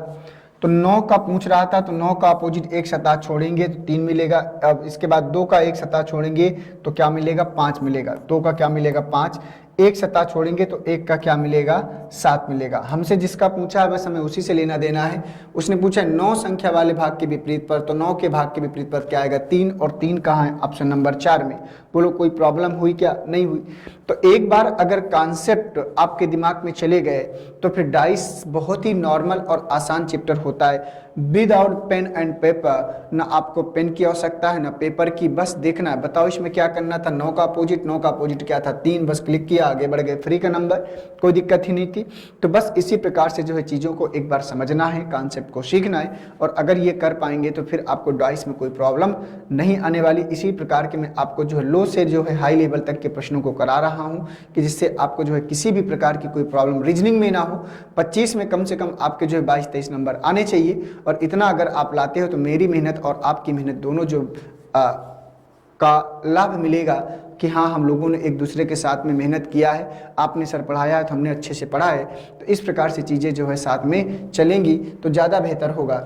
तो 9 का पूछ रहा था, तो 9 का अपोजिट एक सतह छोड़ेंगे तो 3 मिलेगा। अब इसके बाद 2 का एक सतह छोड़ेंगे तो क्या मिलेगा, 5 मिलेगा। 2 का क्या मिलेगा, 5। एक सतह छोड़ेंगे तो 1 का क्या मिलेगा, 7 मिलेगा। हमसे जिसका पूछा है बस हमें उसी से लेना देना है। उसने पूछा 9 संख्या वाले भाग के विपरीत पर, तो 9 के भाग के विपरीत पर क्या आएगा, 3। और 3 कहाँ है, ऑप्शन नंबर 4 में। बोलो कोई प्रॉब्लम हुई क्या, नहीं हुई। तो एक बार अगर कॉन्सेप्ट आपके दिमाग में चले गए तो फिर डाइस बहुत ही नॉर्मल और आसान चैप्टर होता है। विदाउट पेन एंड पेपर, ना आपको पेन की आवश्यकता है ना पेपर की, बस देखना है। बताओ इसमें क्या करना था, 9 का अपोजिट क्या था, 3। बस क्लिक किया, आगे बढ़ गए, फ्री का नंबर, कोई दिक्कत ही नहीं थी। तो बस इसी प्रकार से जो है चीज़ों को एक बार समझना है, कॉन्सेप्ट को सीखना है, और अगर ये कर पाएंगे तो फिर आपको डाइस में कोई प्रॉब्लम नहीं आने वाली। इसी प्रकार के मैं आपको जो है लो से जो है हाई लेवल तक के प्रश्नों को करा रहा हूँ, कि जिससे आपको जो है किसी भी प्रकार की कोई प्रॉब्लम रीजनिंग में ना हो। 25 में कम से कम आपके जो है 22-23 नंबर आने चाहिए, और इतना अगर आप लाते हो तो मेरी मेहनत और आपकी मेहनत दोनों जो का लाभ मिलेगा, कि हाँ हम लोगों ने एक दूसरे के साथ में मेहनत किया है, आपने सर पढ़ाया है तो हमने अच्छे से पढ़ा है। तो इस प्रकार से चीज़ें जो है साथ में चलेंगी तो ज़्यादा बेहतर होगा।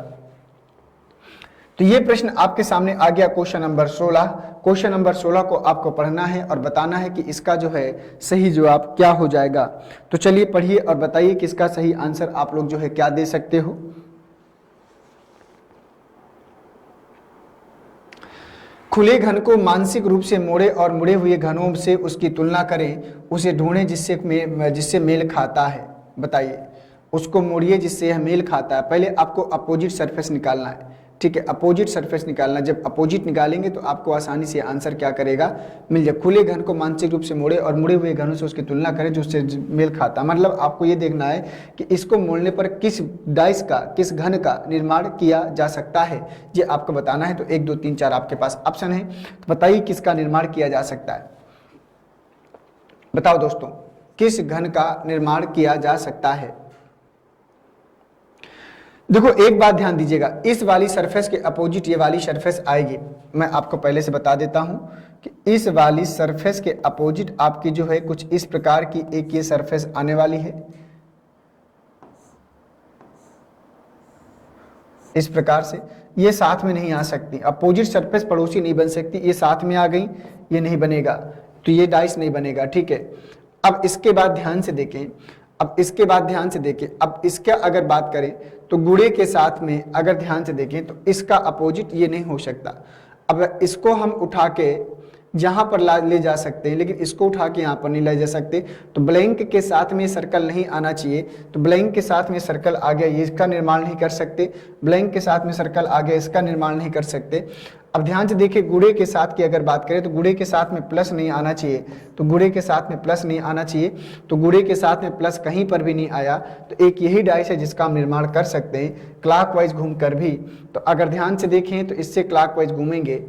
तो ये प्रश्न आपके सामने आ गया, क्वेश्चन नंबर 16। क्वेश्चन नंबर 16 को आपको पढ़ना है और बताना है कि इसका जो है सही जवाब क्या हो जाएगा। तो चलिए पढ़िए और बताइए कि इसका सही आंसर आप लोग जो है क्या दे सकते हो। खुले घन को मानसिक रूप से मोड़े और मुड़े हुए घनों से उसकी तुलना करें, उसे ढूंढें जिससे मेल खाता है। बताइए, उसको मोड़िए जिससे यह मेल खाता है। पहले आपको अपोजिट सरफेस निकालना है। ठीक है, अपोजिट सरफेस निकालना। जब अपोजिट निकालेंगे तो आपको आसानी से आंसर क्या करेगा, मिल जाए। खुले घन को मानसिक रूप से मोड़े और मुड़े हुए घनों से उसकी तुलना करें जो उससे मेल खाता। मतलब आपको ये देखना है कि इसको मोड़ने पर किस डाइस का, किस घन का निर्माण किया जा सकता है, ये आपको बताना है। तो 1 2 3 4 आपके पास ऑप्शन है, तो बताइए किसका निर्माण किया जा सकता है। बताओ दोस्तों, किस घन का निर्माण किया जा सकता है। देखो एक बात ध्यान दीजिएगा, इस वाली सरफेस के अपोजिट ये वाली सरफेस आएगी। मैं आपको पहले से बता देता हूं कि इस वाली सरफेस के अपोजिट आपकी जो है कुछ इस प्रकार की एक ये सरफेस आने वाली है, इस प्रकार से। ये साथ में नहीं आ सकती, अपोजिट सरफेस पड़ोसी नहीं बन सकती। ये साथ में आ गई, ये नहीं बनेगा, तो ये डाइस नहीं बनेगा, ठीक है। अब इसके बाद ध्यान से देखें, अब इसके बाद ध्यान से देखें, अब इसका अगर बात करें तो गुड़े के साथ में अगर ध्यान से देखें तो इसका अपोजिट ये नहीं हो सकता। अब इसको हम उठा के यहाँ पर ले जा सकते हैं, लेकिन इसको उठा के यहाँ पर नहीं ले जा सकते। तो ब्लैंक के साथ में सर्कल नहीं आना चाहिए, तो ब्लैंक के साथ में सर्कल आ गया, ये इसका निर्माण नहीं कर सकते। ब्लैंक के साथ में सर्कल आ गया, इसका निर्माण नहीं कर सकते। अब ध्यान से देखिए, गुड़े के साथ की अगर बात करें तो गुड़े के साथ में प्लस नहीं आना चाहिए, तो गुड़े के साथ में प्लस नहीं आना चाहिए। तो गुड़े के साथ में प्लस कहीं पर भी नहीं आया, तो एक यही डाइस है जिसका हम निर्माण कर सकते हैं क्लॉकवाइज घूम कर भी। तो अगर ध्यान से देखें तो इससे क्लॉकवाइज घूमेंगे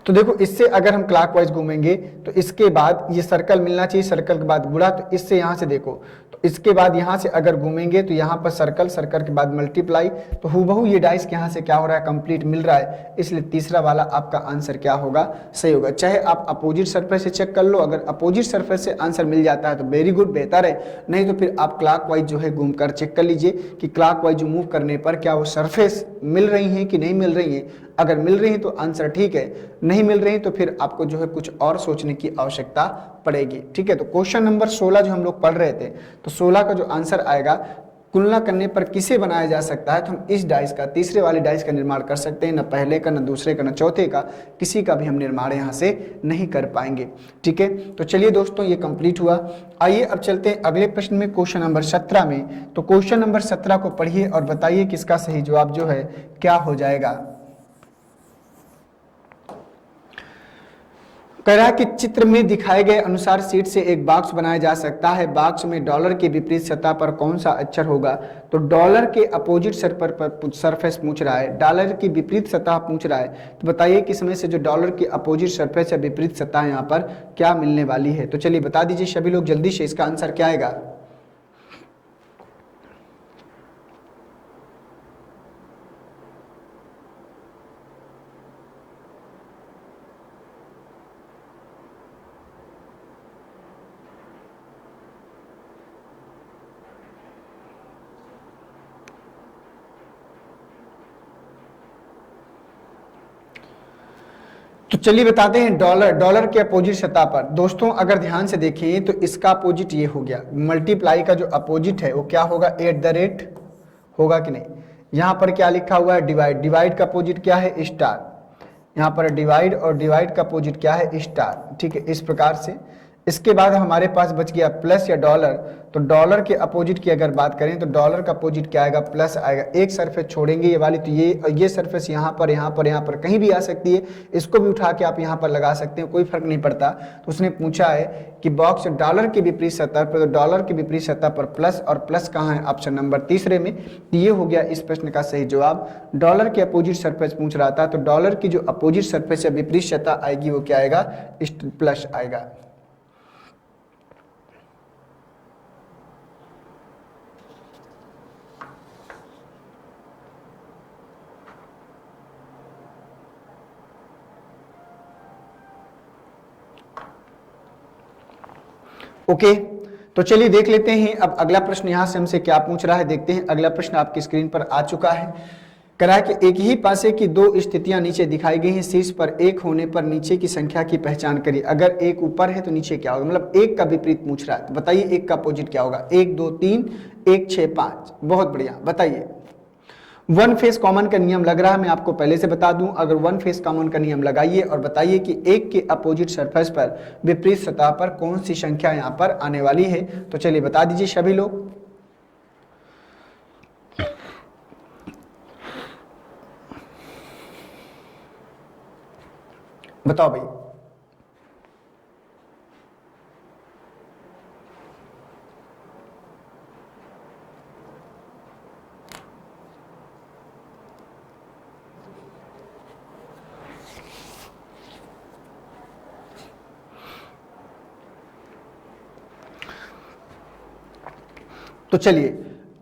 तो देखो इससे अगर हम क्लॉकवाइज घूमेंगे तो इसके बाद ये सर्कल मिलना चाहिए, सर्कल के बाद गुड़ा, तो इससे यहाँ से देखो, तो इसके बाद यहाँ से अगर घूमेंगे तो यहाँ पर सर्कल, सर्कल के बाद मल्टीप्लाई, तो हूबहू ये डाइस के यहाँ से क्या हो रहा है, कंप्लीट मिल रहा है। इसलिए तीसरा वाला आपका आंसर क्या होगा, सही होगा। चाहे आप अपोजिट सरफेस से चेक कर लो, अगर अपोजिट सरफेस से आंसर मिल जाता है तो वेरी गुड, बेहतर है। नहीं तो फिर आप क्लॉकवाइज जो है घूम कर चेक कर लीजिए कि क्लॉकवाइज मूव करने पर क्या वो सरफेस मिल रही है कि नहीं मिल रही है। अगर मिल रही है तो आंसर ठीक है, नहीं मिल रही तो फिर आपको जो है कुछ और सोचने की आवश्यकता पड़ेगी, ठीक है। तो क्वेश्चन नंबर 16 जो हम लोग पढ़ रहे थे, तो 16 का जो आंसर आएगा, तुलना करने पर किसे बनाया जा सकता है, तो हम इस डाइस का, तीसरे वाले डाइस का निर्माण कर सकते हैं। न पहले का, न दूसरे का, न चौथे का, किसी का भी हम निर्माण यहाँ से नहीं कर पाएंगे, ठीक है। तो चलिए दोस्तों, ये कंप्लीट हुआ। आइए अब चलते हैं अगले प्रश्न में, क्वेश्चन नंबर 17 में। तो क्वेश्चन नंबर 17 को पढ़िए और बताइए किसका सही जवाब जो है क्या हो जाएगा। कह रहा है कि चित्र में दिखाए गए अनुसार शीट से एक बॉक्स बनाया जा सकता है। बॉक्स में डॉलर के विपरीत सतह पर कौन सा अक्षर होगा। तो डॉलर के अपोजिट सरफेस पूछ रहा है, डॉलर की विपरीत सतह पूछ रहा है। तो बताइए कि इसमें से जो डॉलर की अपोजिट सरफेस या विपरीत सतह यहाँ पर क्या मिलने वाली है। तो चलिए बता दीजिए सभी लोग जल्दी से, इसका आंसर क्या आएगा। तो चलिए बताते हैं, डॉलर, डॉलर के अपोजिट सतह पर दोस्तों अगर ध्यान से देखें तो इसका अपोजिट ये हो गया, मल्टीप्लाई का जो अपोजिट है वो क्या होगा, @ होगा कि नहीं। यहाँ पर क्या लिखा हुआ है, डिवाइड, डिवाइड का अपोजिट क्या है, स्टार। यहाँ पर डिवाइड और डिवाइड का अपोजिट क्या है, स्टार, ठीक है। इस प्रकार से इसके बाद हमारे पास बच गया प्लस या डॉलर। तो डॉलर के अपोजिट की अगर बात करें तो डॉलर का अपोजिट क्या आएगा, प्लस आएगा। एक सरफेस छोड़ेंगे ये वाली, तो ये सरफेस यहाँ पर, यहाँ पर, यहाँ पर कहीं भी आ सकती है। इसको भी उठा के आप यहाँ पर लगा सकते हैं, कोई फर्क नहीं पड़ता। तो उसने पूछा है कि बॉक्स डॉलर के विपरीत सतह पर, तो डॉलर के विपरीत सतह पर प्लस, और प्लस कहाँ है, ऑप्शन नंबर तीसरे में। ये हो गया इस प्रश्न का सही जवाब। डॉलर के अपोजिट सरफेस पूछ रहा था, तो डॉलर की जो अपोजिट सरफेस या विपरीत सतह आएगी वो क्या आएगा, प्लस आएगा। ओके, तो चलिए देख लेते हैं अब अगला प्रश्न यहाँ से हमसे क्या पूछ रहा है। देखते हैं अगला प्रश्न आपकी स्क्रीन पर आ चुका है। कह रहा है कि एक ही पासे की दो स्थितियां नीचे दिखाई गई हैं। शीर्ष पर एक होने पर नीचे की संख्या की पहचान करिए। अगर एक ऊपर है तो नीचे क्या होगा, मतलब एक का विपरीत पूछ रहा है। तो बताइए एक का अपोजिट क्या होगा, 1 2 3 1 6 5। बहुत बढ़िया, बताइए। वन फेस कॉमन का नियम लग रहा है, मैं आपको पहले से बता दूं। अगर वन फेस कॉमन का नियम लगाइए और बताइए कि एक के अपोजिट सरफेस पर विपरीत सतह पर कौन सी संख्या यहां पर आने वाली है। तो चलिए बता दीजिए सभी लोग। बताओ भाई। तो चलिए,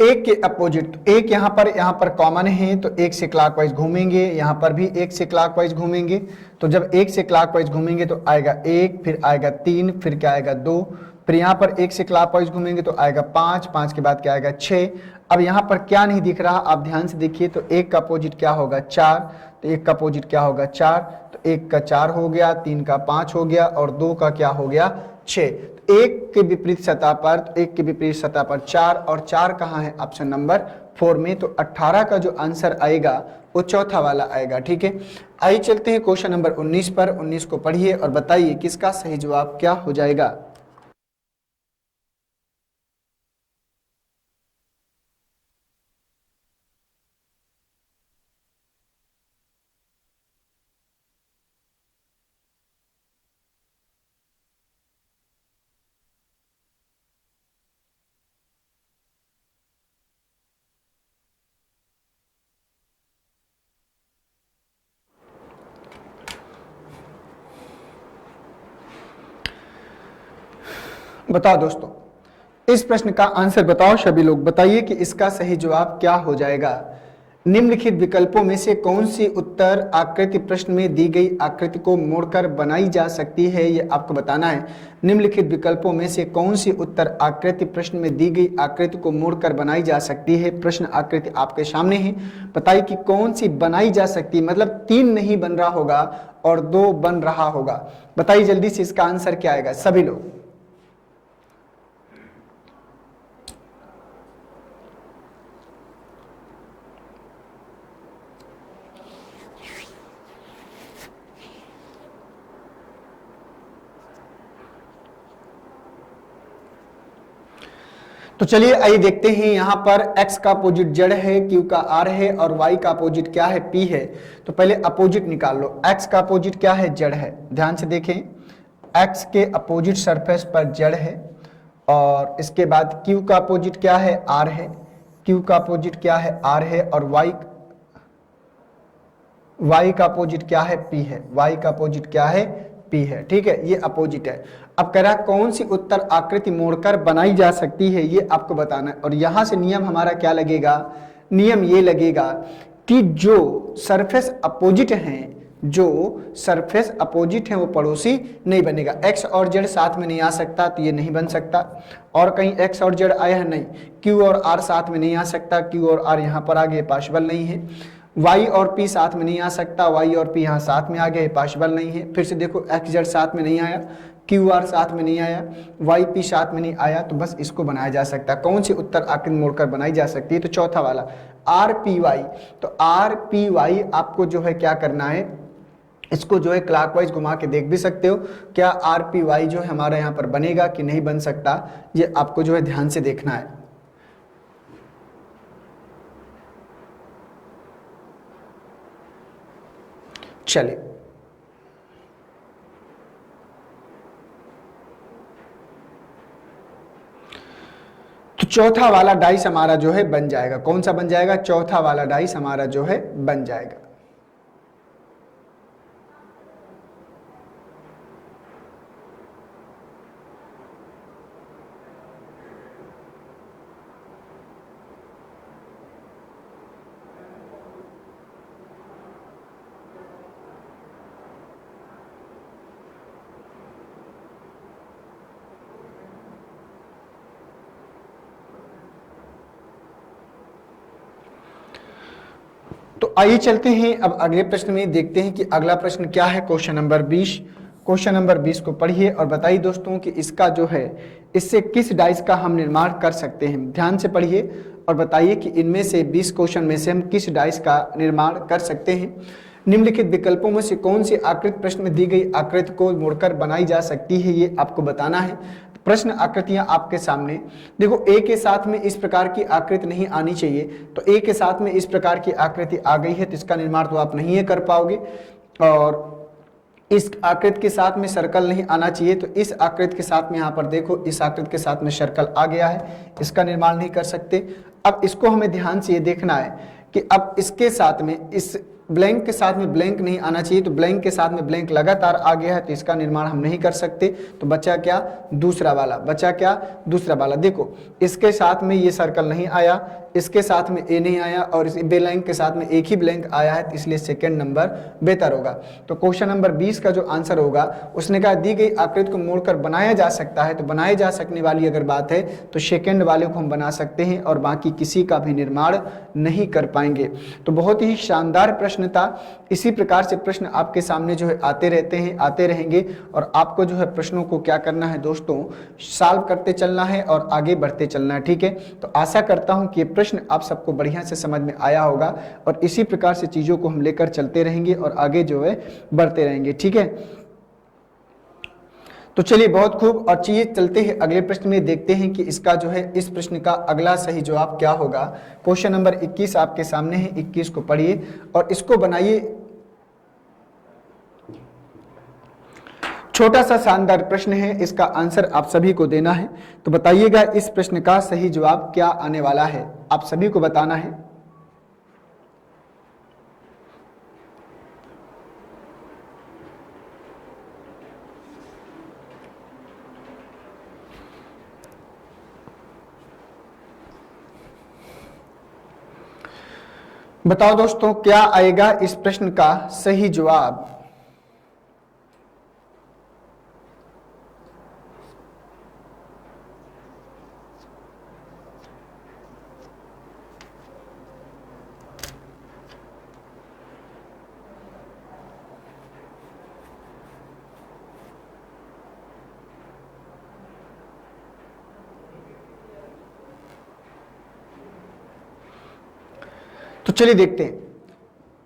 एक के अपोजिट, तो एक यहाँ पर कॉमन है, तो एक से क्लॉकवाइज घूमेंगे, यहाँ पर भी एक से क्लॉकवाइज घूमेंगे। तो जब एक से क्लॉकवाइज घूमेंगे तो आएगा एक, फिर आएगा तीन, फिर क्या आएगा दो, फिर यहाँ पर एक से क्लॉकवाइज घूमेंगे तो आएगा पाँच, पाँच के बाद क्या आएगा छः। अब यहाँ पर क्या नहीं दिख रहा, आप ध्यान से देखिए, तो एक का अपोजिट क्या होगा चार, तो एक का अपोजिट क्या होगा चार, तो एक का चार हो गया, तीन का पाँच हो गया और दो का क्या हो गया छः। एक के विपरीत सतह पर, तो एक के विपरीत सतह पर चार, और चार कहाँ है ऑप्शन नंबर 4 में, तो 18 का जो आंसर आएगा वो चौथा वाला आएगा। ठीक है, आइए चलते हैं क्वेश्चन नंबर 19 पर। 19 को पढ़िए और बताइए किसका सही जवाब क्या हो जाएगा। बताओ दोस्तों, इस प्रश्न का आंसर बताओ सभी लोग, बताइए कि इसका सही जवाब क्या हो जाएगा। निम्नलिखित विकल्पों में से कौन सी उत्तर आकृति प्रश्न में दी गई आकृति को मोड़कर बनाई जा सकती है, ये आपको बताना है। निम्नलिखित विकल्पों में से कौन सी उत्तर आकृति प्रश्न में दी गई आकृति को मोड़कर बनाई जा सकती है। प्रश्न आकृति आपके सामने है, बताइए कि कौन सी बनाई जा सकती है, मतलब 3 नहीं बन रहा होगा और 2 बन रहा होगा। बताइए जल्दी से इसका आंसर क्या आएगा सभी लोग। तो चलिए आइए देखते हैं, यहाँ पर x का अपोजिट z है, q का r है और y का अपोजिट क्या है p है। तो पहले अपोजिट निकाल लो, x का अपोजिट क्या है z है। ध्यान से देखें, x के अपोजिट सरफेस पर z है, और इसके बाद q का अपोजिट क्या है r है, q का अपोजिट क्या है r है, और y का अपोजिट क्या है p है, y का अपोजिट क्या है p है। ठीक है, ये अपोजिट है। अब कह रहा है कौन सी उत्तर आकृति मोड़कर बनाई जा सकती है, ये आपको बताना है। और यहां से नियम हमारा क्या लगेगा, नियम ये लगेगा कि जो सरफेस अपोजिट हैं, जो सरफेस अपोजिट है वो पड़ोसी नहीं बनेगा। x और z साथ में नहीं आ सकता तो ये नहीं बन सकता, और कहीं x और z आया है नहीं। q और r साथ में नहीं आ सकता, q और r यहाँ पर आगे पॉसिबल नहीं है। y और p साथ में नहीं आ सकता, y और p यहाँ साथ में आ गए, पॉसिबल नहीं है। फिर से देखो, x z साथ में नहीं आया, q r साथ में नहीं आया, y p साथ में नहीं आया, तो बस इसको बनाया जा सकता है। कौन सी उत्तर आकृति मोड़कर बनाई जा सकती है, तो चौथा वाला r p y। तो r p y आपको जो है क्या करना है, इसको जो है क्लॉकवाइज घुमा के देख भी सकते हो, क्या आर पी वाई जो है हमारा यहाँ पर बनेगा कि नहीं बन सकता, ये आपको जो है ध्यान से देखना है। चलिए, तो चौथा वाला डाइस हमारा जो है बन जाएगा। कौन सा बन जाएगा, चौथा वाला डाइस हमारा जो है बन जाएगा। तो आइए चलते हैं अब अगले प्रश्न में, देखते हैं कि अगला प्रश्न क्या है। Question number 20। क्वेश्चन नंबर 20 को पढ़िए और बताइए दोस्तों कि इसका जो है, इससे किस डाइस का हम निर्माण कर सकते हैं। ध्यान से पढ़िए और बताइए कि इनमें से 20 क्वेश्चन में से हम किस डाइस का निर्माण कर सकते हैं। निम्नलिखित विकल्पों में से कौन सी आकृति प्रश्न में दी गई आकृति को मोड़कर बनाई जा सकती है, ये आपको बताना है। प्रश्न आकृतियां आपके सामने देखो, ए के साथ में इस प्रकार की आकृति नहीं आनी चाहिए, तो ए के साथ में इस प्रकार की आकृति आ गई है, तो इसका निर्माण तो आप नहीं कर पाओगे। और इस आकृति के साथ में सर्कल नहीं आना चाहिए, तो इस आकृति के साथ में यहाँ पर देखो, इस आकृति के साथ में सर्कल आ गया है, इसका निर्माण नहीं कर सकते। अब इसको हमें ध्यान से ये देखना है कि अब इसके साथ में, इस ब्लैंक के साथ में ब्लैंक नहीं आना चाहिए, तो ब्लैंक के साथ में ब्लैंक लगातार आ गया है, तो इसका निर्माण हम नहीं कर सकते। तो बचा क्या? दूसरा वाला। बचा क्या? दूसरा वाला। देखो इसके साथ में ये सर्कल नहीं आया, इसके साथ में ए नहीं आया, और इस ब्लैंक के साथ में एक ही ब्लैंक आया है, तो इसलिए सेकंड नंबर बेहतर होगा। तो क्वेश्चन नंबर 20 का जो आंसर होगा, उसने कहा दी गई आकृति को मोड़कर बनाया जा सकता है, तो बनाए जा सकने वाली अगर बात है तो सेकंड वाले को हम बना सकते हैं और बाकी किसी का भी निर्माण नहीं कर पाएंगे। तो बहुत ही शानदार प्रश्न था। इसी प्रकार से प्रश्न आपके सामने जो है आते रहते हैं, आते रहेंगे, और आपको जो है प्रश्नों को क्या करना है दोस्तों, सॉल्व करते चलना है और आगे बढ़ते चलना है। ठीक है, तो आशा करता हूं कि ये प्रश्न आप सबको बढ़िया से समझ में आया होगा, और इसी प्रकार से चीजों को हम लेकर चलते रहेंगे और आगे जो है बढ़ते रहेंगे। ठीक है, तो चलिए बहुत खूब, और चलिए चलते हैं अगले प्रश्न में, देखते हैं कि इसका जो है, इस प्रश्न का अगला सही जवाब क्या होगा। क्वेश्चन नंबर 21 आपके सामने है, 21 को पढ़िए और इसको बनाइए। छोटा सा शानदार प्रश्न है, इसका आंसर आप सभी को देना है। तो बताइएगा इस प्रश्न का सही जवाब क्या आने वाला है, आप सभी को बताना है। बताओ दोस्तों, क्या आएगा इस प्रश्न का सही जवाब? तो चलिए देखते हैं।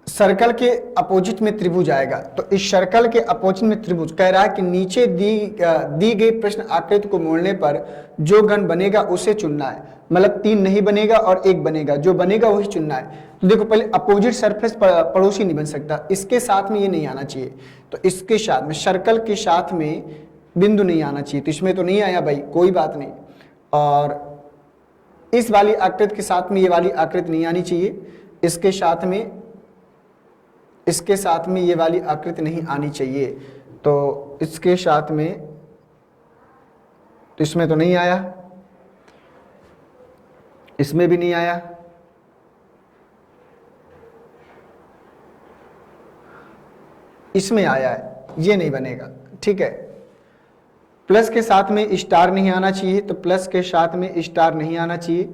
सर्कल के अपोजिट में त्रिभुज आएगा, तो इस सर्कल के अपोजिट में त्रिभुज कह रहा है कि नीचे दी गई प्रश्न आकृति को मोड़ने पर जो घन बनेगा उसे चुनना है। मतलब 3 नहीं बनेगा और 1 बनेगा, जो बनेगा वही चुनना है। तो देखो पहले अपोजिट सरफेस पड़ोसी नहीं बन सकता, इसके साथ में ये नहीं आना चाहिए, तो इसके साथ में, सर्कल के साथ में बिंदु नहीं आना चाहिए, तो इसमें तो नहीं आया भाई, कोई बात नहीं। और इस वाली आकृति के साथ में ये वाली आकृति नहीं आनी चाहिए, इसके साथ में ये वाली आकृति नहीं आनी चाहिए, तो इसके साथ में, तो इसमें तो नहीं आया, इसमें भी नहीं आया, इसमें आया है, ये नहीं बनेगा। ठीक है, प्लस के साथ में स्टार नहीं आना चाहिए, तो प्लस के साथ में स्टार नहीं आना चाहिए,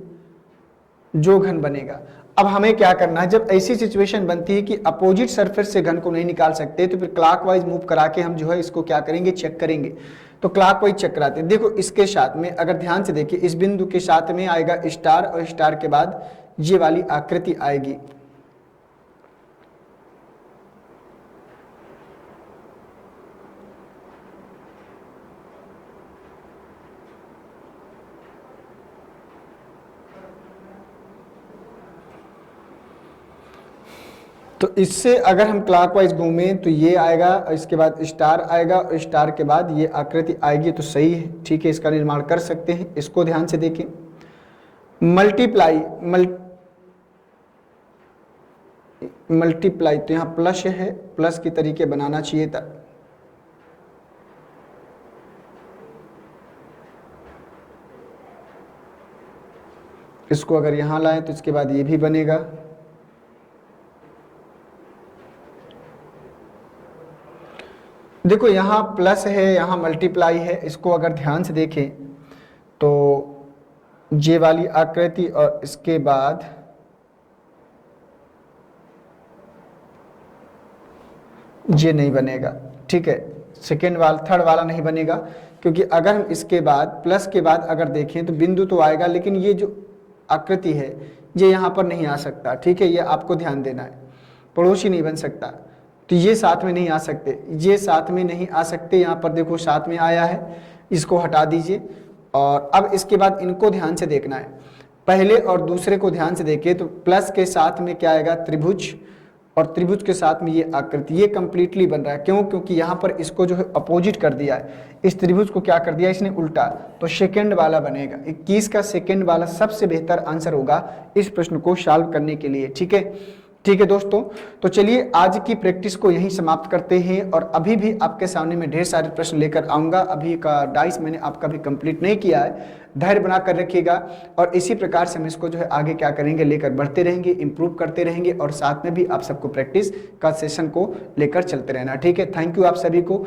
जो घन बनेगा। अब हमें क्या करना है, जब ऐसी सिचुएशन बनती है कि अपोजिट सरफेस से घन को नहीं निकाल सकते, तो फिर क्लॉकवाइज मूव करा के हम जो है इसको क्या करेंगे, चेक करेंगे। तो क्लॉकवाइज चेक कराते हैं। देखो इसके साथ में अगर ध्यान से देखिए, इस बिंदु के साथ में आएगा स्टार, और स्टार के बाद ये वाली आकृति आएगी। तो इससे अगर हम क्लॉकवाइज घूमें तो ये आएगा, और इसके बाद स्टार आएगा, और स्टार के बाद ये आकृति आएगी, तो सही है। ठीक है, इसका निर्माण कर सकते हैं। इसको ध्यान से देखें, मल्टीप्लाई, तो यहाँ प्लस है, प्लस की तरीके बनाना चाहिए था। इसको अगर यहाँ लाएं तो इसके बाद ये भी बनेगा। देखो यहाँ प्लस है, यहाँ मल्टीप्लाई है, इसको अगर ध्यान से देखें तो ये वाली आकृति और इसके बाद ये नहीं बनेगा। ठीक है, सेकेंड वाला, थर्ड वाला नहीं बनेगा, क्योंकि अगर हम इसके बाद प्लस के बाद अगर देखें तो बिंदु तो आएगा, लेकिन ये जो आकृति है ये यहाँ पर नहीं आ सकता। ठीक है, ये आपको ध्यान देना है, पड़ोसी नहीं बन सकता, तो ये साथ में नहीं आ सकते, ये साथ में नहीं आ सकते। यहाँ पर देखो साथ में आया है, इसको हटा दीजिए। और अब इसके बाद इनको ध्यान से देखना है, पहले और दूसरे को ध्यान से देखिए। तो प्लस के साथ में क्या आएगा, त्रिभुज, और त्रिभुज के साथ में ये आकृति, ये कंप्लीटली बन रहा है। क्यों? क्योंकि यहाँ पर इसको जो है अपोजिट कर दिया है, इस त्रिभुज को क्या कर दिया इसने उल्टा, तो सेकंड वाला बनेगा। 21 का सेकंड वाला सबसे बेहतर आंसर होगा इस प्रश्न को सॉल्व करने के लिए। ठीक है, ठीक है दोस्तों, तो चलिए आज की प्रैक्टिस को यहीं समाप्त करते हैं। और अभी भी आपके सामने मैं ढेर सारे प्रश्न लेकर आऊँगा। अभी का डाइस मैंने आपका भी कंप्लीट नहीं किया है, धैर्य बना कर रखिएगा। और इसी प्रकार से हम इसको जो है आगे क्या करेंगे, लेकर बढ़ते रहेंगे, इंप्रूव करते रहेंगे, और साथ में भी आप सबको प्रैक्टिस का सेशन को लेकर चलते रहना। ठीक है, थैंक यू आप सभी को।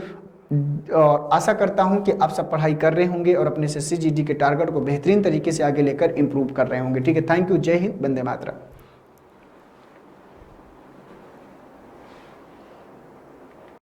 और आशा करता हूं कि आप सब पढ़ाई कर रहे होंगे और अपने एसएससी जीडी के टारगेट को बेहतरीन तरीके से आगे लेकर इंप्रूव कर रहे होंगे। ठीक है, थैंक यू, जय हिंद, वंदे मातरम।